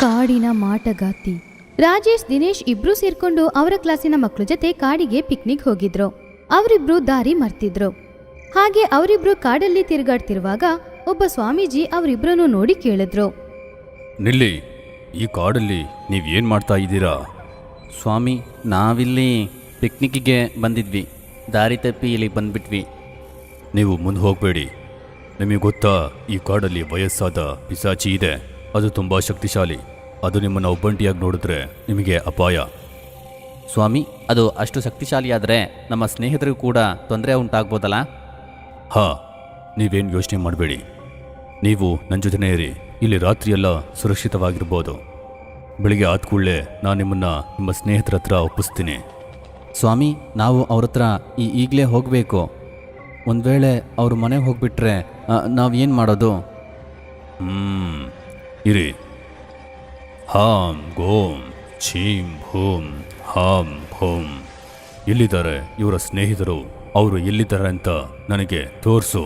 ಕಾಡಿನ ಮಾಟಗಾತಿ. ರಾಜೇಶ್ ದಿನೇಶ್ ಇಬ್ರು ಸೇರ್ಕೊಂಡು ಅವರ ಕ್ಲಾಸಿನ ಮಕ್ಕಳ ಜೊತೆ ಕಾಡಿಗೆ ಪಿಕ್ನಿಕ್ ಹೋಗಿದ್ರು. ಅವರಿಬ್ರು ದಾರಿ ಮರ್ತಿದ್ರು. ಹಾಗೆ ಅವರಿಬ್ರು ಕಾಡಲ್ಲಿ ತಿರುಗಾಡ್ತಿರುವಾಗ ಒಬ್ಬ ಸ್ವಾಮೀಜಿ ಅವರಿಬ್ರನ್ನು ನೋಡಿ ಕೇಳಿದ್ರು, ನಿಲ್ಲಿ, ಈ ಕಾಡಲ್ಲಿ ನೀವೇನು ಮಾಡ್ತಾ ಇದ್ದೀರಾ? ಸ್ವಾಮಿ, ನಾವಿಲ್ಲಿ ಪಿಕ್ನಿಕ್ಕಿಗೆ ಬಂದಿದ್ವಿ. ದಾರಿ ತಪ್ಪಿ ಇಲ್ಲಿಗೆ ಬಂದ್ಬಿಟ್ವಿ. ನೀವು ಮುಂದೆ ಹೋಗಬೇಡಿ. ನಿಮಗೆ ಗೊತ್ತಾ, ಈ ಕಾಡಲ್ಲಿ ವಯಸ್ಸಾದ ಪಿಸಾಚಿ ಇದೆ. ಅದು ತುಂಬ ಶಕ್ತಿಶಾಲಿ. ಅದು ನಿಮ್ಮನ್ನು ಒಬ್ಬಂಟಿಯಾಗಿ ನೋಡಿದ್ರೆ ನಿಮಗೆ ಅಪಾಯ. ಸ್ವಾಮಿ, ಅದು ಅಷ್ಟು ಶಕ್ತಿಶಾಲಿಯಾದರೆ ನಮ್ಮ ಸ್ನೇಹಿತರಿಗೂ ಕೂಡ ತೊಂದರೆ ಉಂಟಾಗ್ಬೋದಲ್ಲ? ಹಾಂ, ನೀವೇನು ಯೋಚನೆ ಮಾಡಬೇಡಿ. ನೀವು ನನ್ನ ಜೊತೆನೇ ಇರಿ. ಇಲ್ಲಿ ರಾತ್ರಿಯೆಲ್ಲ ಸುರಕ್ಷಿತವಾಗಿರ್ಬೋದು. ಬೆಳಿಗ್ಗೆ ಆದ ಕೂಡಲೇ ನಾನು ನಿಮ್ಮನ್ನು ನಿಮ್ಮ ಸ್ನೇಹಿತರ ಹತ್ರ ಒಪ್ಪಿಸ್ತೀನಿ. ಸ್ವಾಮಿ, ನಾವು ಅವ್ರ ಹತ್ರ ಈಗಲೇ ಹೋಗಬೇಕು. ಒಂದು ವೇಳೆ ಅವ್ರ ಮನೆಗೆ ಹೋಗ್ಬಿಟ್ರೆ ನಾವೇನು ಮಾಡೋದು? ಇರಿ. ಹಾಂ ಗೋಂ ಛೀಂ ಭೂಂ ಹಾಂ ಭೂಂ. ಎಲ್ಲಿದ್ದಾರೆ ಇವರ ಸ್ನೇಹಿತರು? ಅವರು ಎಲ್ಲಿದ್ದಾರೆ ಅಂತ ನನಗೆ ತೋರಿಸು.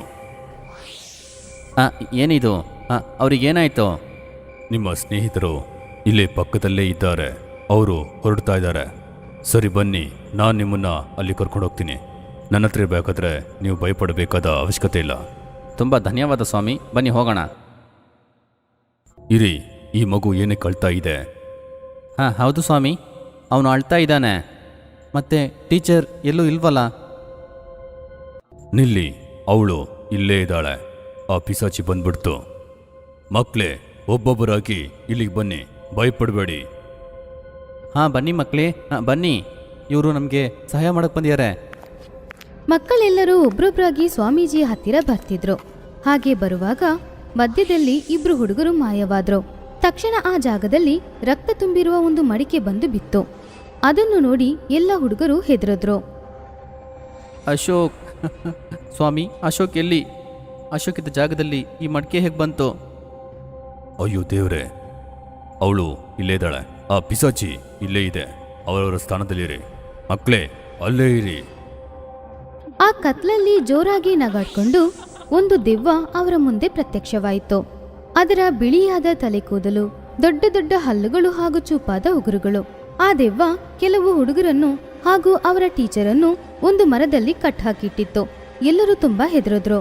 ಏನಿದು? ಅವ್ರಿಗೇನಾಯಿತು? ನಿಮ್ಮ ಸ್ನೇಹಿತರು ಇಲ್ಲೇ ಪಕ್ಕದಲ್ಲೇ ಇದ್ದಾರೆ. ಅವರು ಹೊರಡ್ತಾ ಇದ್ದಾರೆ. ಸರಿ, ಬನ್ನಿ, ನಾನು ನಿಮ್ಮನ್ನು ಅಲ್ಲಿ ಕರ್ಕೊಂಡು ಹೋಗ್ತೀನಿ. ನನ್ನ ಹತ್ರ ಬೇಕಾದರೆ ನೀವು ಭಯಪಡಬೇಕಾದ ಅವಶ್ಯಕತೆ ಇಲ್ಲ. ತುಂಬ ಧನ್ಯವಾದ ಸ್ವಾಮಿ. ಬನ್ನಿ ಹೋಗೋಣ. ಇರಿ, ಈ ಮಗು ಏನಕ್ಕೆ ಅಳ್ತಾ ಇದೆ? ಹೌದು ಸ್ವಾಮಿ, ಅವನು ಅಳ್ತಾ ಇದ್ದಾನೆ. ಮತ್ತೆ ಟೀಚರ್ ಎಲ್ಲೂ ಇಲ್ವಲ್ಲ? ನಿಲ್ಲಿ, ಅವಳು ಇಲ್ಲೇ ಇದ್ದಾಳೆ. ಆ ಪಿಸಾಚಿ ಬಂದ್ಬಿಡ್ತು. ಮಕ್ಕಳೇ, ಒಬ್ಬೊಬ್ಬರಾಗಿ ಇಲ್ಲಿಗೆ ಬನ್ನಿ, ಭಯಪಡಬೇಡಿ. ಬನ್ನಿ ಮಕ್ಕಳೇ, ಬನ್ನಿ. ಇವರು ನಮಗೆ ಸಹಾಯ ಮಾಡಕ್ಕೆ ಬಂದಿದ್ದಾರೆ. ಮಕ್ಕಳೆಲ್ಲರೂ ಒಬ್ರೊಬ್ರಾಗಿ ಸ್ವಾಮೀಜಿಯ ಹತ್ತಿರ ಬರ್ತಿದ್ರು. ಹಾಗೆ ಬರುವಾಗ ಮಧ್ಯದಲ್ಲಿ ಇಬ್ರು ಹುಡುಗರು ಮಾಯವಾದ್ರು. ತಕ್ಷಣ ಆ ಜಾಗದಲ್ಲಿ ರಕ್ತ ತುಂಬಿರುವ ಒಂದು ಮಡಿಕೆ ಬಂದು ಬಿತ್ತು. ಅದನ್ನು ನೋಡಿ ಎಲ್ಲ ಹುಡುಗರು ಹೆದರಿದ್ರು. ಅಶೋಕ್ ಸ್ವಾಮಿ, ಅಶೋಕ್ ಎಲ್ಲಿ? ಅಶೋಕ್ ಇದ್ದ ಜಾಗದಲ್ಲಿ ಈ ಮಡಿಕೆ ಹೇಗೆ ಬಂತು? ಅಯ್ಯೋ ದೇವ್ರೆ, ಅವಳು ಇಲ್ಲೇ ಇದ್ದಾಳೆ. ಆ ಪಿಸಾಚಿ ಇಲ್ಲೇ ಇದೆ. ಅವರವರ ಸ್ಥಾನದಲ್ಲಿರಿ. ಮಕ್ಕಳೇ, ಅಲ್ಲೇ ಇರಿ. ಆ ಕತ್ಲಲ್ಲಿ ಜೋರಾಗಿ ನಗಾಡ್ಕೊಂಡು ಒಂದು ದೆವ್ವ ಅವರ ಮುಂದೆ ಪ್ರತ್ಯಕ್ಷವಾಯಿತು. ಅದರ ಬಿಳಿಯಾದ ತಲೆ ಕೂದಲು, ದೊಡ್ಡ ದೊಡ್ಡ ಹಲ್ಲುಗಳು ಹಾಗೂ ಚೂಪಾದ ಉಗುರುಗಳು. ಆ ದೆವ್ವ ಕೆಲವು ಹುಡುಗರನ್ನು ಹಾಗೂ ಅವರ ಟೀಚರನ್ನು ಒಂದು ಮರದಲ್ಲಿ ಕಟ್ಟಾಕಿಟ್ಟಿತ್ತು. ಎಲ್ಲರೂ ತುಂಬಾ ಹೆದರಿದ್ರು.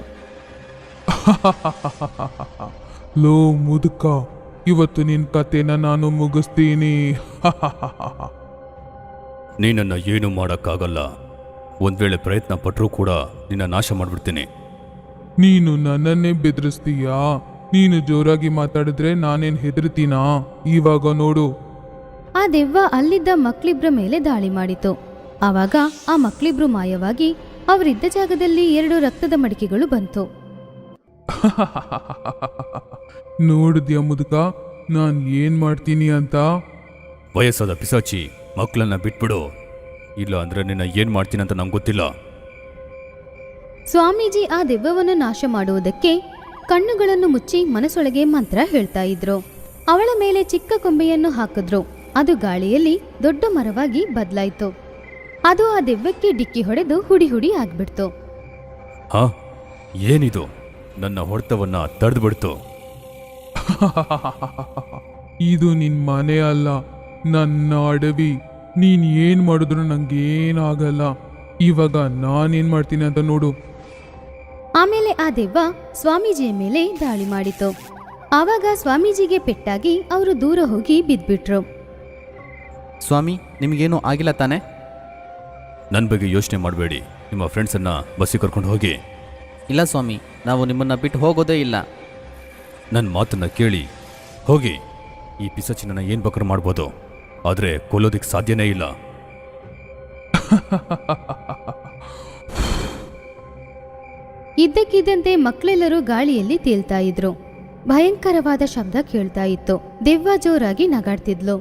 ಲೋ ಮುದುಕ, ಇವತ್ತು ನಿನ್ ಕತೆನ ನಾನು ಮುಗಿಸ್ತೀನಿ. ನೀನನ್ನ ಏನು ಮಾಡೋಕ್ಕಾಗಲ್ಲ. ಒಂದ್ ವೇಳೆ ಪ್ರಯತ್ನ ಪಟ್ಟರೂ ಕೂಡ ನಿನ್ನ ನಾಶ ಮಾಡ್ಬಿಡ್ತೀನಿ. ನೀನು ನನ್ನನ್ನೇ ಬೆದರಿಸ್ತೀಯಾ? ನೀನು ಜೋರಾಗಿ ಮಾತಾಡಿದ್ರೆ ನಾನೇನ್ ಹೆದರ್ತೀನಾ? ಇವಾಗ ನೋಡು. ಆ ದೆವ್ವ ಅಲ್ಲಿದ್ದ ಮಕ್ಕಳಿಬ್ರ ಮೇಲೆ ದಾಳಿ ಮಾಡಿತು. ಆವಾಗ ಆ ಮಕ್ಕಳಿಬ್ರು ಮಾಯವಾಗಿ ಅವರಿದ್ದ ಜಾಗದಲ್ಲಿ 2 ರಕ್ತದ ಮಡಿಕೆಗಳು ಬಂತು. ನೋಡಿದ್ಯಾ ಮುದುಕ, ನಾನ್ ಏನ್ ಮಾಡ್ತೀನಿ ಅಂತ? ವಯಸ್ಸಾದ ಪಿಸಾಚಿ, ಮಕ್ಕಳನ್ನ ಬಿಟ್ಬಿಡು. ಇಲ್ಲ ಅಂದ್ರೆ ನಿನ್ನ ಏನ್ ಮಾಡ್ತೀನಿ ಅಂತ ನಂಗೆ ಗೊತ್ತಿಲ್ಲ. ಸ್ವಾಮೀಜಿ ಆ ದೆವ್ವವನ್ನು ನಾಶ ಮಾಡುವುದಕ್ಕೆ ಕಣ್ಣುಗಳನ್ನು ಮುಚ್ಚಿ ಮನಸ್ಸೊಳಗೆ ಮಂತ್ರ ಹೇಳ್ತಾ ಇದ್ರು. ಅವಳ ಮೇಲೆ ಚಿಕ್ಕ ಕೊಂಬೆಯನ್ನು ಹಾಕಿದ್ರು. ಅದು ಗಾಳಿಯಲ್ಲಿ ದೊಡ್ಡ ಮರವಾಗಿ ಬದಲಾಯಿತು. ಅದು ಆ ದೆವ್ವಕ್ಕೆ ಡಿಕ್ಕಿ ಹೊಡೆದು ಹುಡಿ ಹುಡಿ ಆಗ್ಬಿಡ್ತು. ಹಾ, ಏನಿದು? ನನ್ನ ಹೊಡೆತವನ್ನ ತಡೆದ್ಬಿಡ್ತು. ಇದು ನಿನ್ ಮನೆ ಅಲ್ಲ, ನನ್ನ ಅಡವಿ. ನೀನ್ ಏನ್ ಮಾಡಿದ್ರು ನಂಗೇನಾಗಲ್ಲ. ಇವಾಗ ನಾನೇನ್ ಮಾಡ್ತೀನಿ ಅಂತ ನೋಡು. ಆಮೇಲೆ ಆ ದೆವ್ವ ಸ್ವಾಮೀಜಿಯ ಮೇಲೆ ದಾಳಿ ಮಾಡಿತು. ಆವಾಗ ಸ್ವಾಮೀಜಿಗೆ ಪೆಟ್ಟಾಗಿ ಅವರು ದೂರ ಹೋಗಿ ಬಿದ್ಬಿಟ್ರು. ಸ್ವಾಮಿ, ನಿಮಗೇನು ಆಗಿಲ್ಲ ತಾನೆ? ನನ್ನ ಬಗ್ಗೆ ಯೋಚನೆ ಮಾಡಬೇಡಿ. ನಿಮ್ಮ ಫ್ರೆಂಡ್ಸನ್ನ ಬಸ್ಸಿಗೆ ಕರ್ಕೊಂಡು ಹೋಗಿ. ಇಲ್ಲ ಸ್ವಾಮಿ, ನಾವು ನಿಮ್ಮನ್ನು ಬಿಟ್ಟು ಹೋಗೋದೇ ಇಲ್ಲ. ನನ್ನ ಮಾತನ್ನ ಕೇಳಿ ಹೋಗಿ. ಈ ಪಿಸಾಚಿನ ಏನು ಬೇಕಾದ್ರೂ ಮಾಡ್ಬೋದು, ಆದರೆ ಕೊಲ್ಲೋದಿಕ್ಕೆ ಸಾಧ್ಯನೇ ಇಲ್ಲ. ಇದ್ದಕ್ಕಿದ್ದಂತೆ ಮಕ್ಕಳೆಲ್ಲರೂ ಗಾಳಿಯಲ್ಲಿ ತೇಲ್ತಾ ಇದ್ರು. ಭಯಂಕರವಾದ ಶಬ್ದ ಕೇಳ್ತಾ ಇತ್ತು. ದೆವ್ವ ಜೋರಾಗಿ ನಗಾಡ್ತಿದ್ಲು.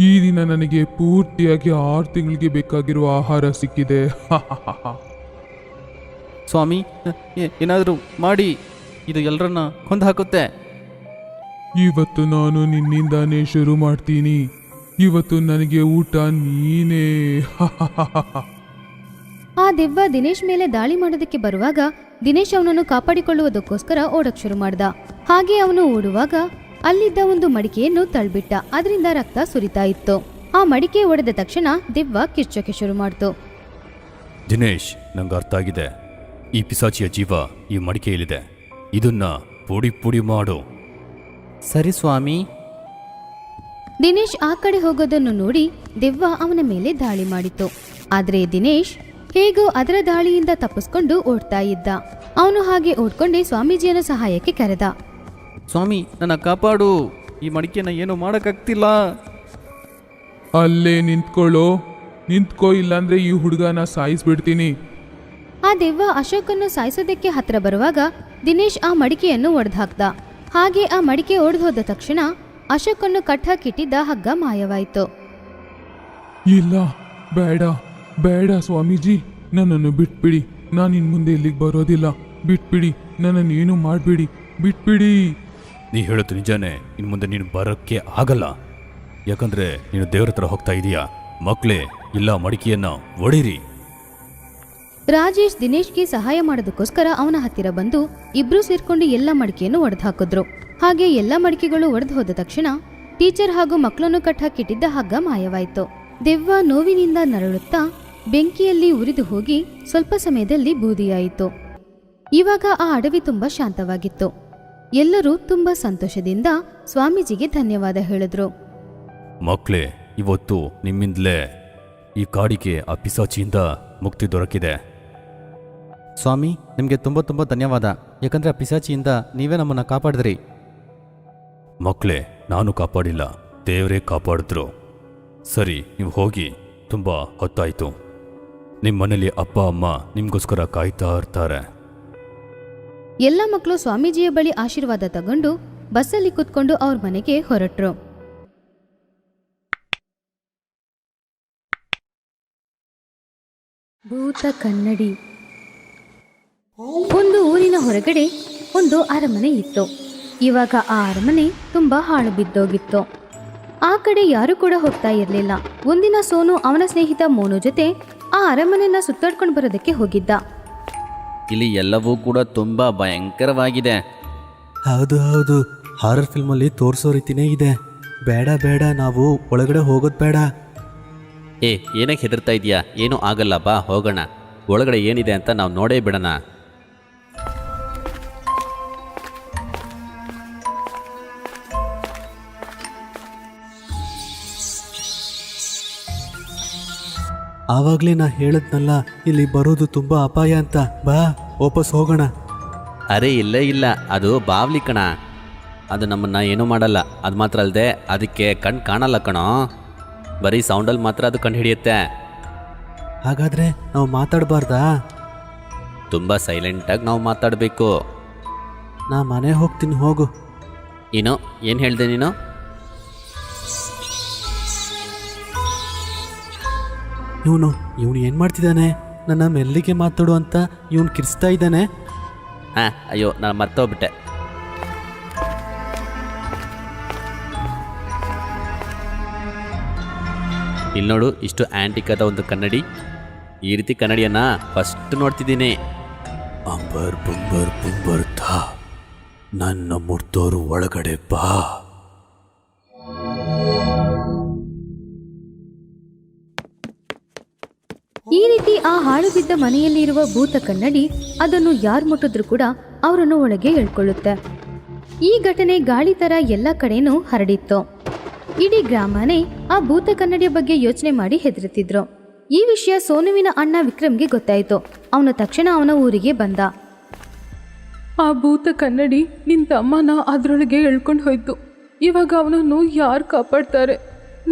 ಈ ದಿನ ನನಗೆ ಪೂರ್ತಿಯಾಗಿ 6 ತಿಂಗಳಿಗೆ ಬೇಕಾಗಿರುವ ಆಹಾರ ಸಿಕ್ಕಿದೆ. ಸ್ವಾಮಿ, ಏನಾದರೂ ಮಾಡಿ, ಇದು ಎಲ್ಲರನ್ನ ಕೊಂದು ಹಾಕುತ್ತೆ. ಇವತ್ತು ನಾನು ನಿನ್ನಿಂದಾನೇ ಶುರು ಮಾಡ್ತೀನಿ. ಇವತ್ತು ನನಗೆ ಊಟ ನೀನೇ. ಆ ದೆವ್ವ ದಿನೇಶ್ ಮೇಲೆ ದಾಳಿ ಮಾಡೋದಕ್ಕೆ ಬರುವಾಗ ದಿನೇಶ್ ಅವನನ್ನು ಕಾಪಾಡಿಕೊಳ್ಳುವುದಕ್ಕೋಸ್ಕರ ಓಡಕ್ ಶುರು ಮಾಡ್ದ. ಹಾಗೆ ಅವನು ಓಡುವಾಗ ಅಲ್ಲಿದ್ದ ಒಂದು ಮಡಿಕೆಯನ್ನು ತಳ್ಬಿಟ್ಟ. ಅದರಿಂದ ರಕ್ತ ಸುರಿತಾ ಇತ್ತು. ಆ ಮಡಿಕೆ ಒಡೆದ ತಕ್ಷಣ ದೆವ್ವ ಕಿರ್ಚೋಕೆ ಶುರು ಮಾಡ್ತು. ದಿನೇಶ್, ನಂಗೆ ಅರ್ಥ ಆಗಿದೆ. ಈ ಪಿಸಾಚಿಯ ಜೀವ ಈ ಮಡಿಕೆಯಲ್ಲಿದೆ. ಇದನ್ನ ಪುಡಿ ಪುಡಿ ಮಾಡು. ಸರಿ ಸ್ವಾಮಿ. ದಿನೇಶ್ ಆ ಕಡೆ ಹೋಗೋದನ್ನು ನೋಡಿ ದೆವ್ವ ಅವನ ಮೇಲೆ ದಾಳಿ ಮಾಡಿತು. ಆದ್ರೆ ದಿನೇಶ್ ಹೇಗೋ ಅದರ ದಾಳಿಯಿಂದ ತಪ್ಪಿಸ್ಕೊಂಡು ಓಡ್ತಾ ಇದ್ದ. ಅವನು ಹಾಗೆ ಓಡ್ಕೊಂಡೇ ಸ್ವಾಮೀಜಿಯನ್ನು ಸಹಾಯಕ್ಕೆ ಕರೆದ. ಸ್ವಾಮಿ, ನನ್ನ ಕಾಪಾಡು. ಈ ಮಡಿಕೆನ ಏನು ಮಾಡೋಕ್ಕಾಗ್ತಿಲ್ಲ. ಅಲ್ಲೇ ನಿಂತ್ಕೋ, ಇಲ್ಲಾಂದ್ರೆ ಈ ಹುಡುಗನ ಸಾಯಿಸ್ಬಿಡ್ತೀನಿ. ಆ ದೆವ್ವ ಅಶೋಕನ್ನು ಸಾಯಿಸೋದಕ್ಕೆ ಹತ್ರ ಬರುವಾಗ ದಿನೇಶ್ ಆ ಮಡಿಕೆಯನ್ನು ಒಡೆದ್ಹಾಕ್ದ. ಹಾಗೆ ಆ ಮಡಿಕೆ ಒಡೆದೋದ ತಕ್ಷಣ ಅಶೋಕನ್ನು ಕಟ್ಟಾಕಿಟ್ಟಿದ್ದ ಹಗ್ಗ ಮಾಯವಾಯಿತು. ಇಲ್ಲ, ಬೇಡ ಸ್ವಾಮೀಜಿ, ನನ್ನನ್ನು ಬಿಟ್ಬಿಡಿ. ನಾನು ಇನ್ ಮುಂದೆ ಇಲ್ಲಿಗೆ ಬರೋದಿಲ್ಲ. ಬಿಟ್ಬಿಡಿ, ನನ್ನನ್ನು ಏನು ಮಾಡಬೇಡಿ, ಬಿಟ್ಬಿಡಿ. ನೀ ಹೇಳೋದು ನಿಜಾನೇ. ಇನ್ನು ಮುಂದೆ ನೀನು ಬರೋಕ್ಕೆ ಆಗಲ್ಲ. ಯಾಕಂದ್ರೆ ನೀನು ದೇವ್ರ ಹತ್ರ ಹೋಗ್ತಾ ಇದೀಯಾ. ಮಕ್ಕಳೇ, ಇಲ್ಲ ಮಡಿಕೆಯನ್ನ ಒಡಿರಿ. ರಾಜೇಶ್ ದಿನೇಶ್ಗೆ ಸಹಾಯ ಮಾಡೋದಕ್ಕೋಸ್ಕರ ಅವನ ಹತ್ತಿರ ಬಂದು ಇಬ್ರು ಸೇರ್ಕೊಂಡು ಎಲ್ಲ ಮಡಿಕೆಯನ್ನು ಒಡೆದು ಹಾಕಿದ್ರು. ಹಾಗೆ ಎಲ್ಲ ಮಡಿಕೆಗಳು ಒಡೆದು ಹೋದ ತಕ್ಷಣ ಟೀಚರ್ ಹಾಗೂ ಮಕ್ಕಳನ್ನು ಕಟ್ಟಾಕಿಟ್ಟಿದ್ದ ಹಗ್ಗ ಮಾಯವಾಯಿತು. ದೆವ್ವ ನೋವಿನಿಂದ ನರಳುತ್ತಾ ಬೆಂಕಿಯಲ್ಲಿ ಉರಿದು ಹೋಗಿ ಸ್ವಲ್ಪ ಸಮಯದಲ್ಲಿ ಬೂದಿಯಾಯಿತು. ಇವಾಗ ಆ ಅಡವಿ ತುಂಬಾ ಶಾಂತವಾಗಿತ್ತು. ಎಲ್ಲರೂ ತುಂಬಾ ಸಂತೋಷದಿಂದ ಸ್ವಾಮೀಜಿಗೆ ಧನ್ಯವಾದ ಹೇಳಿದ್ರು. ಮಕ್ಕಳೇ, ಇವತ್ತು ನಿಮ್ಮಿಂದಲೇ ಈ ಕಾಡಿಗೆ ಆ ಪಿಸಾಚಿಯಿಂದ ಮುಕ್ತಿ ದೊರಕಿದೆ. ಸ್ವಾಮಿ, ನಿಮಗೆ ತುಂಬ ತುಂಬ ಧನ್ಯವಾದ. ಯಾಕಂದರೆ ಆ ಪಿಸಾಚಿಯಿಂದ ನೀವೇ ನಮ್ಮನ್ನು ಕಾಪಾಡಿದ್ರಿ. ಮಕ್ಕಳೇ, ನಾನು ಕಾಪಾಡಿಲ್ಲ, ದೇವರೇ ಕಾಪಾಡಿದ್ರು. ಸರಿ, ನೀವು ಹೋಗಿ. ತುಂಬ ಹೊತ್ತಾಯಿತು. ನಿಮ್ಮ ಮನೇಲಿ ಅಪ್ಪ ಅಮ್ಮ ನಿಮಗೋಸ್ಕರ ಕಾಯ್ತಾ ಇರ್ತಾರೆ. ಎಲ್ಲ ಮಕ್ಕಳು ಸ್ವಾಮೀಜಿಯ ಬಳಿ ಆಶೀರ್ವಾದ ತಗೊಂಡು ಬಸ್ಸಲ್ಲಿ ಕುತ್ಕೊಂಡು ಅವ್ರ ಮನೆಗೆ ಹೊರಟ್ರು. ಭೂತ ಕನ್ನಡಿ. ಒಂದು ಊರಿನ ಹೊರಗಡೆ ಒಂದು ಅರಮನೆ ಇತ್ತು. ಇವಾಗ ಆ ಅರಮನೆ ತುಂಬಾ ಹಾಳು ಬಿದ್ದೋಗಿತ್ತು. ಆ ಕಡೆ ಯಾರು ಕೂಡ ಹೋಗ್ತಾ ಇರಲಿಲ್ಲ. ಒಂದಿನ ಸೋನು ಅವನ ಸ್ನೇಹಿತ ಮೋನು ಜೊತೆ ಆ ಅರಮನೆಯನ್ನ ಸುತ್ತಾಡ್ಕೊಂಡು ಬರೋದಕ್ಕೆ ಹೋಗಿದ್ದ. ಇಲ್ಲಿ ಎಲ್ಲವೂ ಕೂಡ ತುಂಬ ಭಯಂಕರವಾಗಿದೆ. ಹೌದು, ಹಾರರ್ ಫಿಲ್ಮಲ್ಲಿ ತೋರಿಸೋ ರೀತಿನೇ ಇದೆ. ಬೇಡ, ನಾವು ಒಳಗಡೆ ಹೋಗೋದು ಬೇಡ. ಏನಕ್ಕೆ ಹೆದರ್ತಾ ಇದೆಯಾ? ಏನೂ ಆಗಲ್ಲ, ಬಾ ಹೋಗೋಣ. ಒಳಗಡೆ ಏನಿದೆ ಅಂತ ನಾವು ನೋಡೇ ಬಿಡೋಣ. ಆವಾಗಲೇ ನಾ ಹೇಳದ್ನಲ್ಲ, ಇಲ್ಲಿ ಬರೋದು ತುಂಬ ಅಪಾಯ ಅಂತ. ಬಾ, ವಾಪಸ್ ಹೋಗೋಣ. ಅರೆ ಇಲ್ಲ, ಅದು ಬಾವ್ಲಿ ಕಣ. ಅದು ನಮ್ಮನ್ನು ಏನೂ ಮಾಡಲ್ಲ. ಅದು ಮಾತ್ರ ಅಲ್ಲದೆ ಅದಕ್ಕೆ ಕಣ್ಣು ಕಾಣಲ್ಲ ಕಣೋ. ಬರೀ ಸೌಂಡಲ್ಲಿ ಮಾತ್ರ ಅದು ಕಂಡು ಹಿಡಿಯುತ್ತೆ. ಹಾಗಾದ್ರೆ ನಾವು ಮಾತಾಡಬಾರ್ದಾ? ತುಂಬ ಸೈಲೆಂಟಾಗಿ ನಾವು ಮಾತಾಡಬೇಕು. ನಾ ಮನೆ ಹೋಗ್ತೀನಿ, ಹೋಗು. ಏನು ಹೇಳಿದೆ ನೀನು? ಇವನು ಏನು ಮಾಡ್ತಿದ್ದಾನೆ? ನನ್ನ ಮೆಲ್ಲಿಗೆ ಮಾತಾಡು ಅಂತ ಇವನು ಕಿರ್ಸ್ತಾ ಇದ್ದಾನೆ. ಅಯ್ಯೋ, ನಾನು ಮರ್ತೋಗ್ಬಿಟ್ಟೆ. ಇಲ್ಲಿ ನೋಡು, ಇಷ್ಟು ಆ್ಯಂಟಿಕ್ ಆದ ಒಂದು ಕನ್ನಡಿ. ಈ ರೀತಿ ಕನ್ನಡಿಯನ್ನು ಫಸ್ಟ್ ನೋಡ್ತಿದ್ದೀನಿ. ಅಂಬರ್ ಬುಂಬರ್ ಬುಂಬರ್ ಥಾ, ನನ್ನ ಮುಡ್ದೋರು ಒಳಗಡೆ ಬಾ. ಈ ರೀತಿ ಆ ಹಾಳು ಬಿದ್ದ ಮನೆಯಲ್ಲಿರುವ ಭೂತ ಕನ್ನಡಿ ಅದನ್ನು ಯಾರು ಮುಟ್ಟಿದ್ರೂ ಕೂಡ ಅವರನ್ನು ಒಳಗೆ ಎಳ್ಕೊಳ್ಳುತ್ತೆ. ಈ ಘಟನೆ ಗಾಳಿ ತರ ಎಲ್ಲ ಕಡೆನೂ ಹರಡಿತ್ತು. ಇಡೀ ಗ್ರಾಮನೇ ಆ ಭೂತ ಕನ್ನಡಿಯ ಬಗ್ಗೆ ಯೋಚನೆ ಮಾಡಿ ಹೆದರುತ್ತಿದ್ರು. ಈ ವಿಷಯ ಸೋನುವಿನ ಅಣ್ಣ ವಿಕ್ರಮ್ಗೆ ಗೊತ್ತಾಯಿತು. ಅವನು ತಕ್ಷಣ ಅವನ ಊರಿಗೆ ಬಂದ. ಆ ಭೂತ ಕನ್ನಡಿ ನಿನ್ನ ತಮ್ಮನ ಅದರೊಳಗೆ ಎಳ್ಕೊಂಡು ಹೋಯ್ತು. ಇವಾಗ ಅವನನ್ನು ಯಾರು ಕಾಪಾಡ್ತಾರೆ?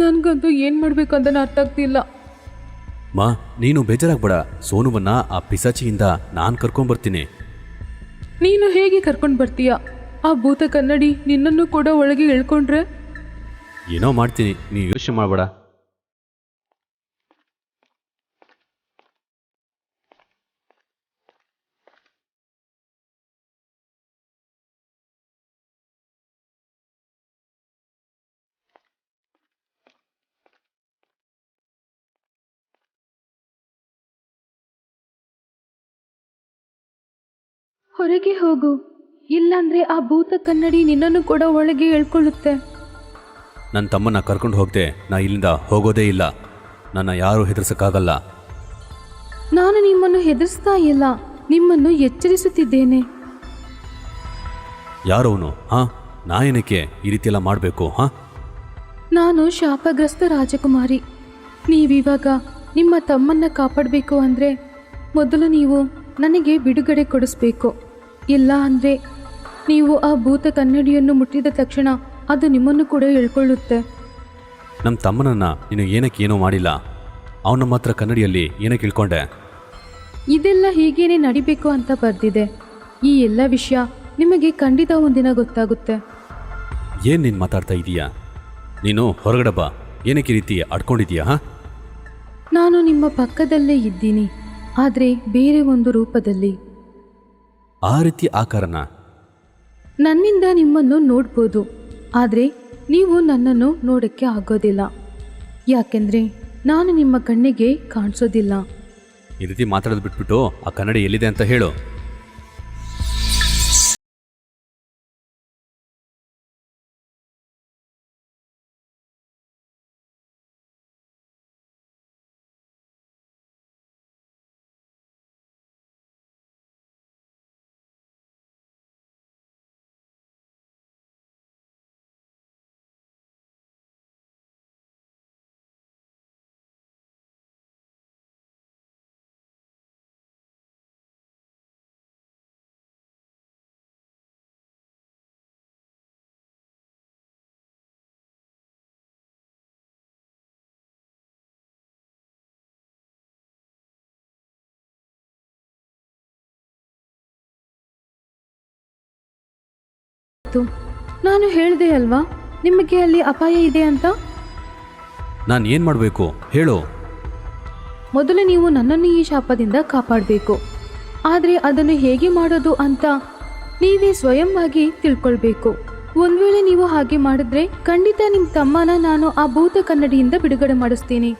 ನನಗಂತೂ ಏನು ಮಾಡಬೇಕಂತ ಅರ್ಥ ಆಗ್ತಿಲ್ಲ. ಮಾ, ನೀನು ಬೇಜಾರಾಗ್ಬೇಡ. ಸೋನುವನ್ನ ಆ ಪಿಸಾಚಿಯಿಂದ ನಾನು ಕರ್ಕೊಂಡ್ಬರ್ತೀನಿ. ನೀನು ಹೇಗೆ ಕರ್ಕೊಂಡು ಬರ್ತೀಯಾ? ಆ ಭೂತ ಕನ್ನಡಿ ನಿನ್ನನ್ನು ಕೂಡ ಒಳಗೆ ಎಳ್ಕೊಂಡ್ರೆ? ಏನೋ ಮಾಡ್ತೀನಿ, ನೀ ಯೋಚನೆ ಮಾಡಬೇಡ. ಹೊರಗೆ ಹೋಗು, ಇಲ್ಲಾಂದ್ರೆ ಆ ಭೂತ ಕನ್ನಡಿ ನಿನ್ನನ್ನು ಕೂಡ ಒಳಗೆ ಎಳ್ಕೊಳ್ಳುತ್ತೆ. ನನ್ನ ತಮ್ಮನ್ನ ಕರ್ಕೊಂಡು ಹೋಗದೆ ನಾ ಇಲ್ಲಿಂದ ಹೋಗೋದೇ ಇಲ್ಲ. ನನ್ನ ಯಾರೂ ಹೆದರ್ಸಕ್ಕಾಗಲ್ಲ. ನಾನು ನಿಮ್ಮನ್ನು ಹೆದರ್ಸ್ತಾ ಇಲ್ಲ, ನಿಮ್ಮನ್ನು ಎಚ್ಚರಿಸುತ್ತಿದ್ದೇನೆ. ಯಾರವನು? ಹಾಂ, ನಾ ಏನಕ್ಕೆ ಈ ರೀತಿಯೆಲ್ಲ ಮಾಡಬೇಕು? ಹಾಂ, ನಾನು ಶಾಪಗ್ರಸ್ತ ರಾಜಕುಮಾರಿ. ನೀವಿವಾಗ ನಿಮ್ಮ ತಮ್ಮನ್ನ ಕಾಪಾಡಬೇಕು ಅಂದರೆ ಮೊದಲು ನೀವು ನನಗೆ ಬಿಡುಗಡೆ ಕೊಡಿಸ್ಬೇಕು. ಇಲ್ಲ ಅಂದರೆ ನೀವು ಆ ಭೂತ ಕನ್ನಡಿಯನ್ನು ಮುಟ್ಟಿದ ತಕ್ಷಣ ಅದು ನಿಮ್ಮನ್ನು ಕೂಡ ಎಳ್ಕೊಳ್ಳುತ್ತೆ. ನಮ್ಮ ತಮ್ಮನನ್ನ ನೀನು ಏನಕ್ಕೆ ಏನೂ ಮಾಡಿಲ್ಲ. ಅವನ ಮಾತ್ರ ಕನ್ನಡಿಯಲ್ಲಿ ಏನಕ್ಕೆ ಇಳ್ಕೊಂಡೆ? ಇದೆಲ್ಲ ಹೀಗೇನೆ ನಡಿಬೇಕು ಅಂತ ಬರ್ದಿದೆ. ಈ ಎಲ್ಲ ವಿಷಯ ನಿಮಗೆ ಖಂಡಿತ ಒಂದಿನ ಗೊತ್ತಾಗುತ್ತೆ. ಏನು ನೀನು ಮಾತಾಡ್ತಾ ಇದೀಯಾ? ನೀನು ಹೊರಗಡೆ ಬಾ. ಏನಕ್ಕೆ ಈ ರೀತಿ ಅಡ್ಕೊಂಡಿದೀಯಾ? ಹಾಂ, ನಾನು ನಿಮ್ಮ ಪಕ್ಕದಲ್ಲೇ ಇದ್ದೀನಿ, ಆದರೆ ಬೇರೆ ಒಂದು ರೂಪದಲ್ಲಿ. ಆ ರೀತಿ ಆಕಾರನ? ನನ್ನಿಂದ ನಿಮ್ಮನ್ನು ನೋಡ್ಬೋದು, ಆದರೆ ನೀವು ನನ್ನನ್ನು ನೋಡೋಕ್ಕೆ ಆಗೋದಿಲ್ಲ. ಯಾಕೆಂದರೆ ನಾನು ನಿಮ್ಮ ಕಣ್ಣಿಗೆ ಕಾಣಿಸೋದಿಲ್ಲ. ಈ ರೀತಿ ಮಾತಾಡೋದು ಬಿಟ್ಬಿಟ್ಟು ಆ ಕನ್ನಡಿ ಎಲ್ಲಿದೆ ಅಂತ ಹೇಳು. ನಾನು ಹೇಳಿದೆ ಅಲ್ವಾ ನಿಮಗೆ ಅಲ್ಲಿ ಅಪಾಯ ಇದೆ ಅಂತ. ನಾನು ಏನು ಮಾಡಬೇಕು ಹೇಳು. ಮೊದಲು ನೀವು ನನ್ನನ್ನು ಈ ಶಾಪದಿಂದ ಕಾಪಾಡಬೇಕು. ಆದರೆ ಅದನ್ನು ಹೇಗೆ ಮಾಡೋದು ಅಂತ ನೀವೇ ಸ್ವಯಂವಾಗಿ ತಿಳ್ಕೊಳ್ಬೇಕು. ಒಂದು ವೇಳೆ ನೀವು ಹಾಗೆ ಮಾಡಿದ್ರೆ ಖಂಡಿತ ನಿಮ್ಮ ತಮ್ಮನ ನಾನು ಆ ಭೂತ ಕನ್ನಡಿಯಿಂದ ಬಿಡುಗಡೆ ಮಾಡಿಸ್ತೀನಿ.